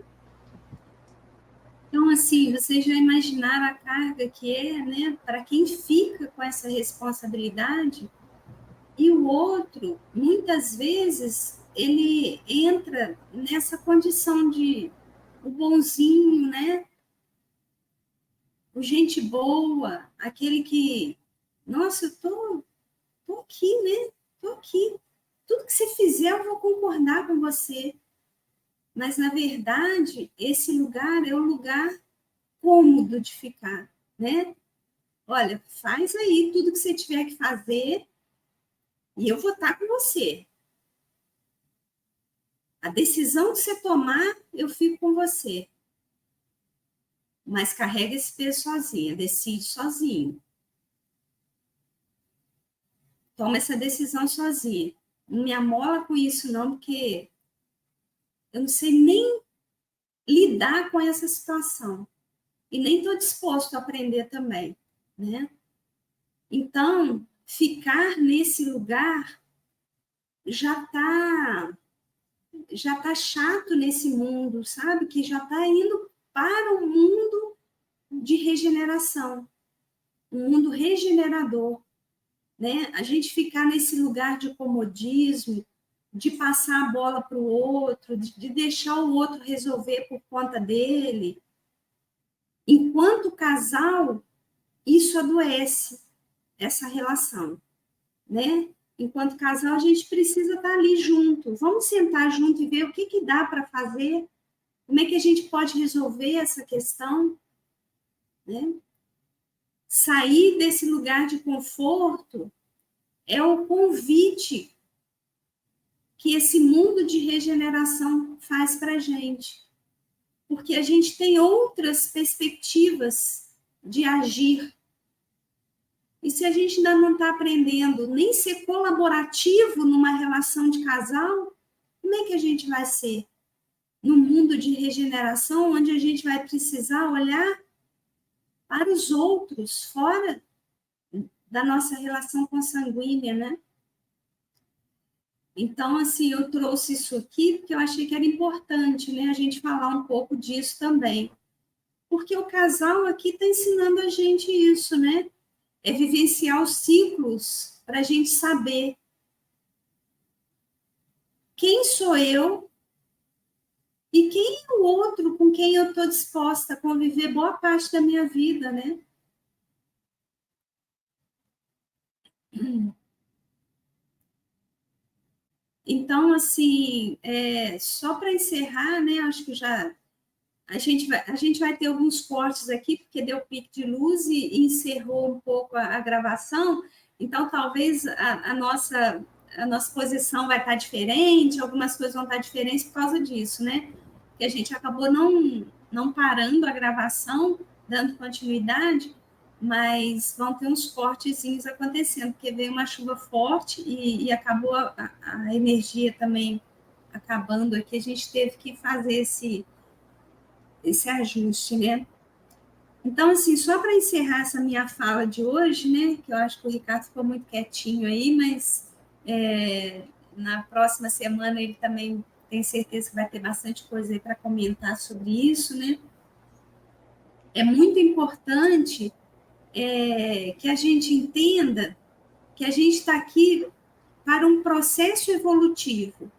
Então, assim, vocês já imaginaram a carga que é, né, para quem fica com essa responsabilidade. E o outro, muitas vezes, ele entra nessa condição de o bonzinho, né? O gente boa, aquele que, nossa, eu tô aqui, né? Tô aqui. Tudo que você fizer, eu vou concordar com você. Mas, na verdade, esse lugar é um lugar cômodo de ficar, né? Olha, faz aí tudo que você tiver que fazer e eu vou estar com você. A decisão que você tomar, eu fico com você. Mas carrega esse peso sozinha, decide sozinho. Toma essa decisão sozinha. Não me amola com isso, não, porque eu não sei nem lidar com essa situação. E nem estou disposto a aprender também, né? Então, ficar nesse lugar já tá chato nesse mundo, sabe? Que já está indo para um mundo de regeneração, um mundo regenerador, né? A gente ficar nesse lugar de comodismo, de passar a bola para o outro, de deixar o outro resolver por conta dele. Enquanto casal, isso adoece essa relação, né? Enquanto casal, a gente precisa estar ali junto. Vamos sentar junto e ver o que dá para fazer, como é que a gente pode resolver essa questão, né? Sair desse lugar de conforto é o convite que esse mundo de regeneração faz para a gente. Porque a gente tem outras perspectivas de agir. E se a gente ainda não está aprendendo nem ser colaborativo numa relação de casal, como é que a gente vai ser? No mundo de regeneração, onde a gente vai precisar olhar para os outros, fora da nossa relação consanguínea, né? Então, assim, eu trouxe isso aqui porque eu achei que era importante, né, a gente falar um pouco disso também. Porque o casal aqui está ensinando a gente isso, né? É vivenciar os ciclos para a gente saber quem sou eu e quem é o outro com quem eu estou disposta a conviver boa parte da minha vida, né? Então, assim, só para encerrar, né? Acho que já a gente vai ter alguns cortes aqui, porque deu pique de luz e encerrou um pouco a gravação, então talvez a nossa posição vai estar diferente, algumas coisas vão estar diferentes por causa disso, né? Que a gente acabou não parando a gravação, dando continuidade, mas vão ter uns cortezinhos acontecendo, porque veio uma chuva forte e acabou a energia também acabando aqui, a gente teve que fazer esse ajuste, né? Então, assim, só para encerrar essa minha fala de hoje, né, que eu acho que o Ricardo ficou muito quietinho aí, mas na próxima semana ele também tem certeza que vai ter bastante coisa aí para comentar sobre isso, né? É muito importante que a gente entenda que a gente está aqui para um processo evolutivo.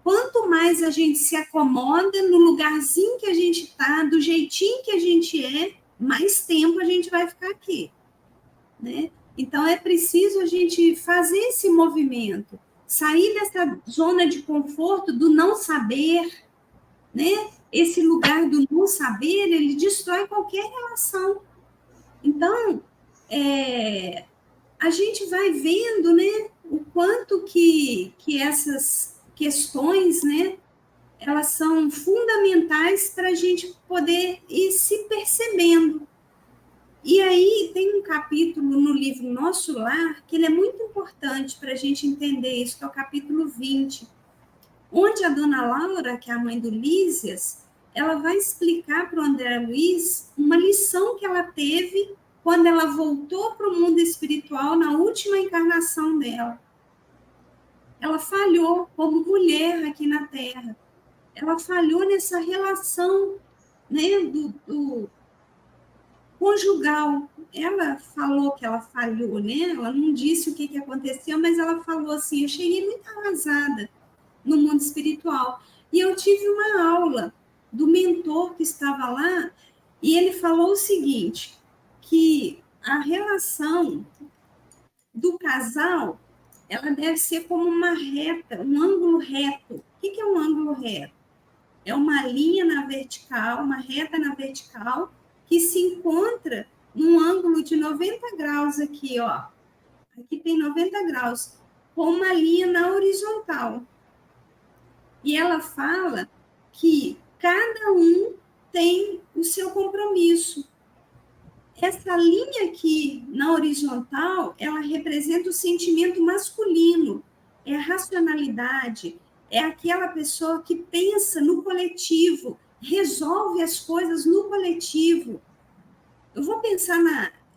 Quanto mais a gente se acomoda no lugarzinho que a gente está, do jeitinho que a gente é, mais tempo a gente vai ficar aqui, né? Então, é preciso a gente fazer esse movimento, sair dessa zona de conforto do não saber, né? Esse lugar do não saber, ele destrói qualquer relação. Então, a gente vai vendo, né, o quanto que essas questões, né, elas são fundamentais para a gente poder ir se percebendo. E aí tem um capítulo no livro Nosso Lar, que ele é muito importante para a gente entender isso, que é o capítulo 20, onde a dona Laura, que é a mãe do Lísias, ela vai explicar para o André Luiz uma lição que ela teve quando ela voltou para o mundo espiritual na última encarnação dela. Ela falhou como mulher aqui na Terra. Ela falhou nessa relação, né, do conjugal. Ela falou que ela falhou, né? Ela não disse o que aconteceu, mas ela falou assim: eu cheguei muito arrasada no mundo espiritual. E eu tive uma aula do mentor que estava lá, e ele falou o seguinte, que a relação do casal, ela deve ser como uma reta, um ângulo reto. O que é um ângulo reto? É uma linha na vertical, uma reta na vertical, que se encontra num ângulo de 90 graus aqui, ó. Aqui tem 90 graus, com uma linha na horizontal. E ela fala que cada um tem o seu compromisso. Essa linha aqui na horizontal, ela representa o sentimento masculino, é a racionalidade, é aquela pessoa que pensa no coletivo, resolve as coisas no coletivo.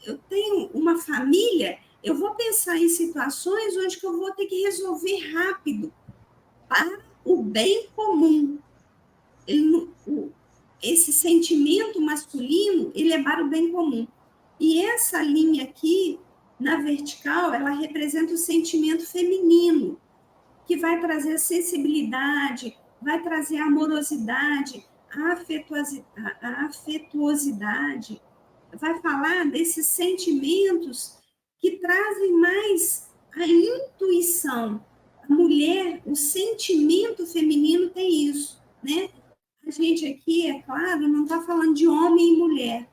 Eu tenho uma família, eu vou pensar em situações onde que eu vou ter que resolver rápido para o bem comum. Esse sentimento masculino, ele é para o bem comum. E essa linha aqui, na vertical, ela representa o sentimento feminino, que vai trazer sensibilidade, vai trazer amorosidade, a afetuosidade, vai falar desses sentimentos que trazem mais a intuição. A mulher, o sentimento feminino tem isso, né? A gente aqui, é claro, não está falando de homem e mulher.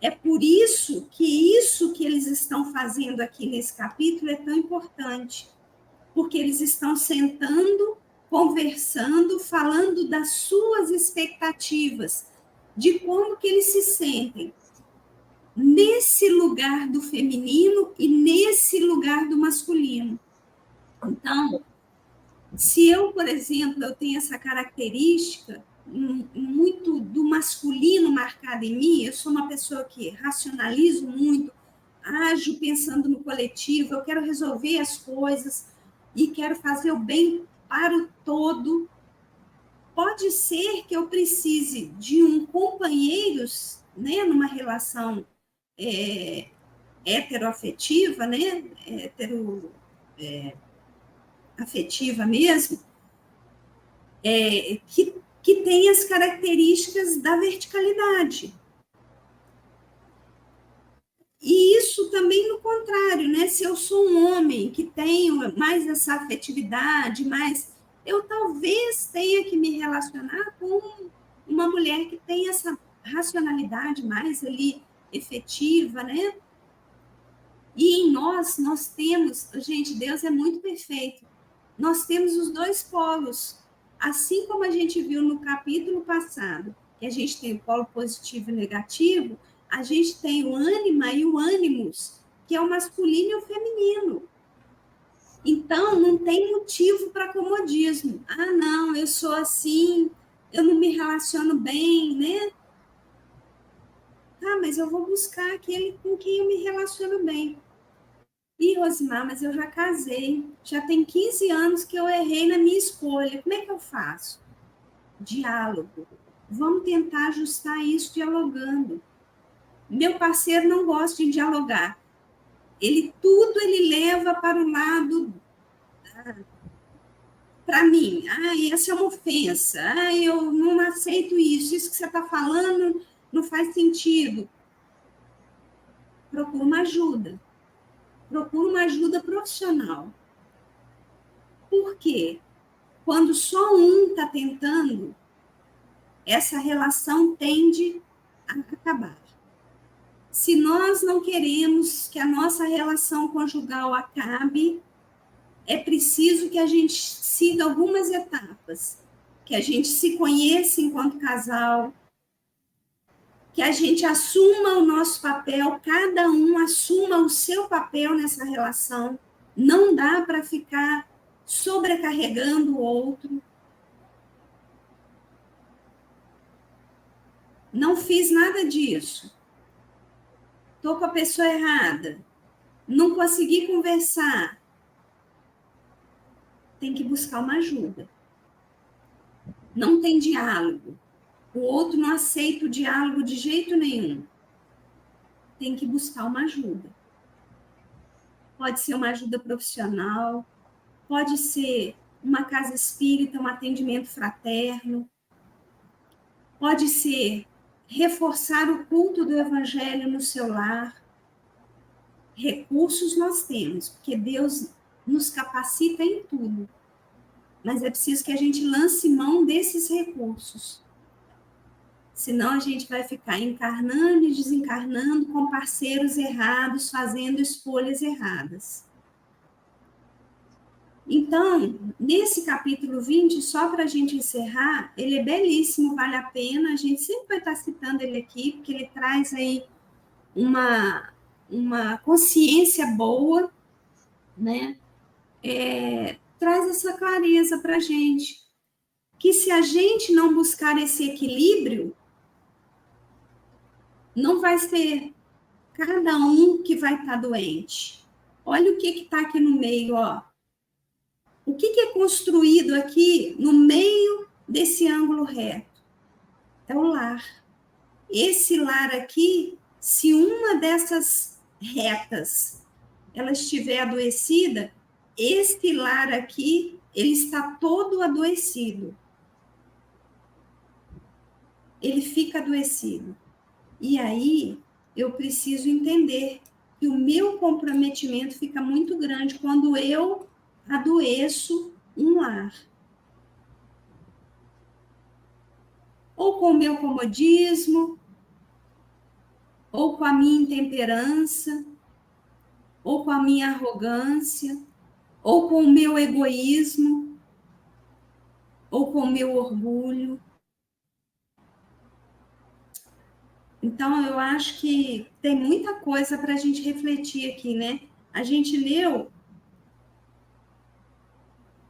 É por isso que eles estão fazendo aqui nesse capítulo é tão importante, porque eles estão sentando, conversando, falando das suas expectativas, de como que eles se sentem nesse lugar do feminino e nesse lugar do masculino. Então, se eu, por exemplo, eu tenho essa característica muito do masculino marcado em mim, eu sou uma pessoa que racionalizo muito, ajo pensando no coletivo, eu quero resolver as coisas e quero fazer o bem para o todo. Pode ser que eu precise de um companheiro, né, numa relação heteroafetiva, né, afetiva mesmo, que tem as características da verticalidade. E isso também no contrário, né? Se eu sou um homem que tenho mais essa afetividade, eu talvez tenha que me relacionar com uma mulher que tem essa racionalidade mais ali efetiva, né? E em nós temos, gente, Deus é muito perfeito. Nós temos os dois polos. Assim como a gente viu no capítulo passado, que a gente tem o polo positivo e negativo, a gente tem o ânima e o ânimos, que é o masculino e o feminino. Então, não tem motivo para comodismo. Ah, não, eu sou assim, eu não me relaciono bem, né? Ah, mas eu vou buscar aquele com quem eu me relaciono bem. Ih, Rosimar, mas eu já casei, já tem 15 anos que eu errei na minha escolha. Como é que eu faço? Diálogo. Vamos tentar ajustar isso dialogando. Meu parceiro não gosta de dialogar. Tudo ele leva para o lado para mim. Ah, essa é uma ofensa. Ah, eu não aceito isso. Isso que você está falando não faz sentido. Procura uma ajuda. Procura uma ajuda profissional. Por quê? Quando só um está tentando, essa relação tende a acabar. Se nós não queremos que a nossa relação conjugal acabe, é preciso que a gente siga algumas etapas, que a gente se conheça enquanto casal, que a gente assuma o nosso papel, cada um assuma o seu papel nessa relação. Não dá para ficar sobrecarregando o outro. Não fiz nada disso. Estou com a pessoa errada. Não consegui conversar. Tem que buscar uma ajuda. Não tem diálogo. O outro não aceita o diálogo de jeito nenhum. Tem que buscar uma ajuda. Pode ser uma ajuda profissional, pode ser uma casa espírita, um atendimento fraterno, pode ser reforçar o culto do evangelho no seu lar. Recursos nós temos, porque Deus nos capacita em tudo. Mas é preciso que a gente lance mão desses recursos. Senão a gente vai ficar encarnando e desencarnando com parceiros errados, fazendo escolhas erradas. Então, nesse capítulo 20, só para a gente encerrar, ele é belíssimo, vale a pena, a gente sempre vai estar citando ele aqui, porque ele traz aí uma consciência boa, né? Traz essa clareza para a gente, que se a gente não buscar esse equilíbrio, não vai ser cada um que vai estar doente. Olha o que está aqui no meio, ó. O que é construído aqui no meio desse ângulo reto? É o lar. Esse lar aqui, se uma dessas retas ela estiver adoecida, esse lar aqui, ele está todo adoecido. Ele fica adoecido. E aí, eu preciso entender que o meu comprometimento fica muito grande quando eu adoeço um lar. Ou com o meu comodismo, ou com a minha intemperança, ou com a minha arrogância, ou com o meu egoísmo, ou com o meu orgulho. Então, eu acho que tem muita coisa para a gente refletir aqui, né? A gente leu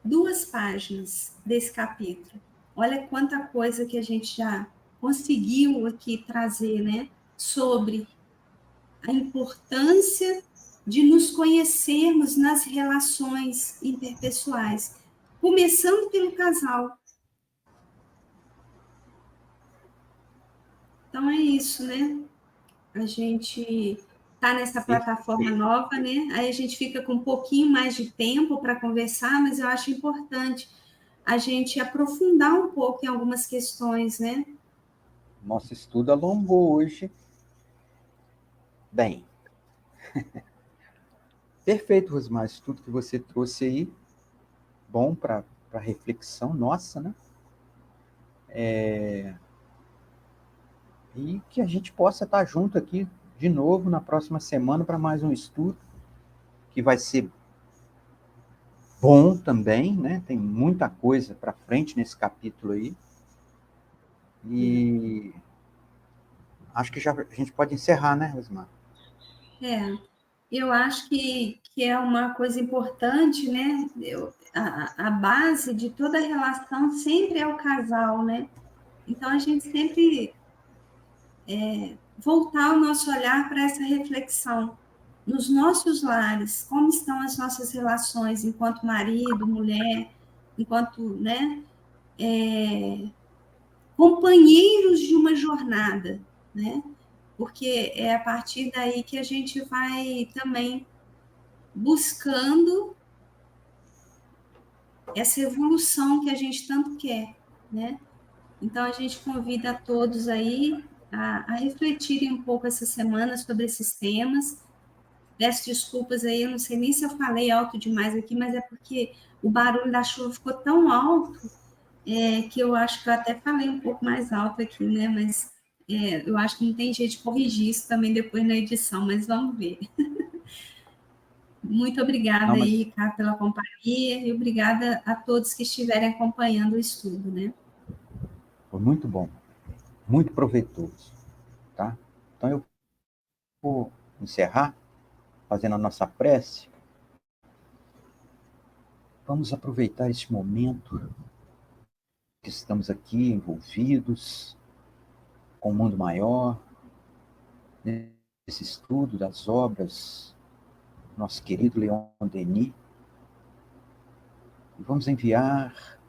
2 páginas desse capítulo. Olha quanta coisa que a gente já conseguiu aqui trazer, né? Sobre a importância de nos conhecermos nas relações interpessoais, começando pelo casal. Então é isso, né? A gente está nessa plataforma nova, né? Aí a gente fica com um pouquinho mais de tempo para conversar, mas eu acho importante a gente aprofundar um pouco em algumas questões, né? Nosso estudo alongou hoje. Bem, perfeito, Rosmar, isso tudo que você trouxe aí, bom para reflexão nossa, né? E que a gente possa estar junto aqui de novo na próxima semana para mais um estudo, que vai ser bom também, né? Tem muita coisa para frente nesse capítulo aí. E acho que já a gente pode encerrar, né, Rosmar? Eu acho que é uma coisa importante, né? A base de toda relação sempre é o casal, né? Então, a gente sempre voltar o nosso olhar para essa reflexão. Nos nossos lares, como estão as nossas relações enquanto marido, mulher, enquanto, né? Companheiros de uma jornada, né? Porque é a partir daí que a gente vai também buscando essa evolução que a gente tanto quer, né? Então, a gente convida a todos aí a refletirem um pouco essa semana sobre esses temas. Peço desculpas aí, eu não sei nem se eu falei alto demais aqui, mas é porque o barulho da chuva ficou tão alto que eu acho que eu até falei um pouco mais alto aqui, né? Mas eu acho que não tem jeito de corrigir isso também depois na edição, mas vamos ver. Muito obrigada Não, aí, mas Ricardo, pela companhia e obrigada a todos que estiverem acompanhando o estudo, né? foi muito bom, muito proveitoso, tá? Então eu vou encerrar fazendo a nossa prece. Vamos aproveitar este momento que estamos aqui envolvidos com o mundo maior, nesse estudo das obras do nosso querido Leon Denis, e vamos enviar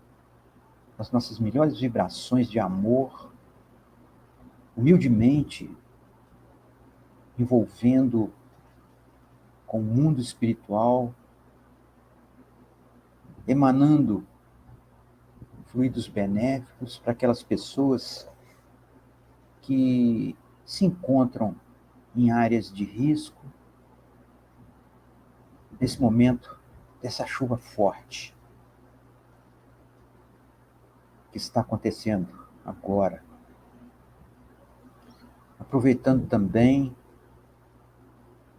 as nossas melhores vibrações de amor, humildemente envolvendo com o mundo espiritual, emanando fluidos benéficos para aquelas pessoas que se encontram em áreas de risco, nesse momento dessa chuva forte que está acontecendo agora. Aproveitando também,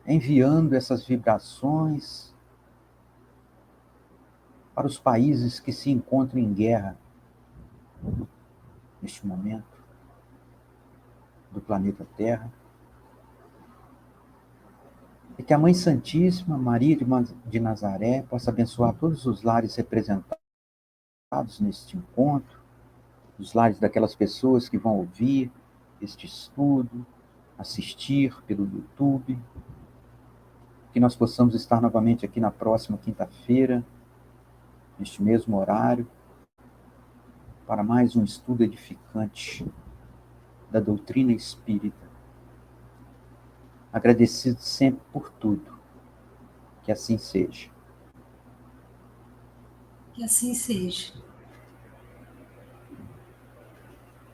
enviando essas vibrações para os países que se encontram em guerra neste momento do planeta Terra. E que a Mãe Santíssima, Maria de Nazaré, possa abençoar todos os lares representados neste encontro, os lares daquelas pessoas que vão ouvir este estudo, assistir pelo YouTube, que nós possamos estar novamente aqui na próxima quinta-feira, neste mesmo horário, para mais um estudo edificante da doutrina espírita. Agradecido sempre por tudo. Que assim seja. Que assim seja.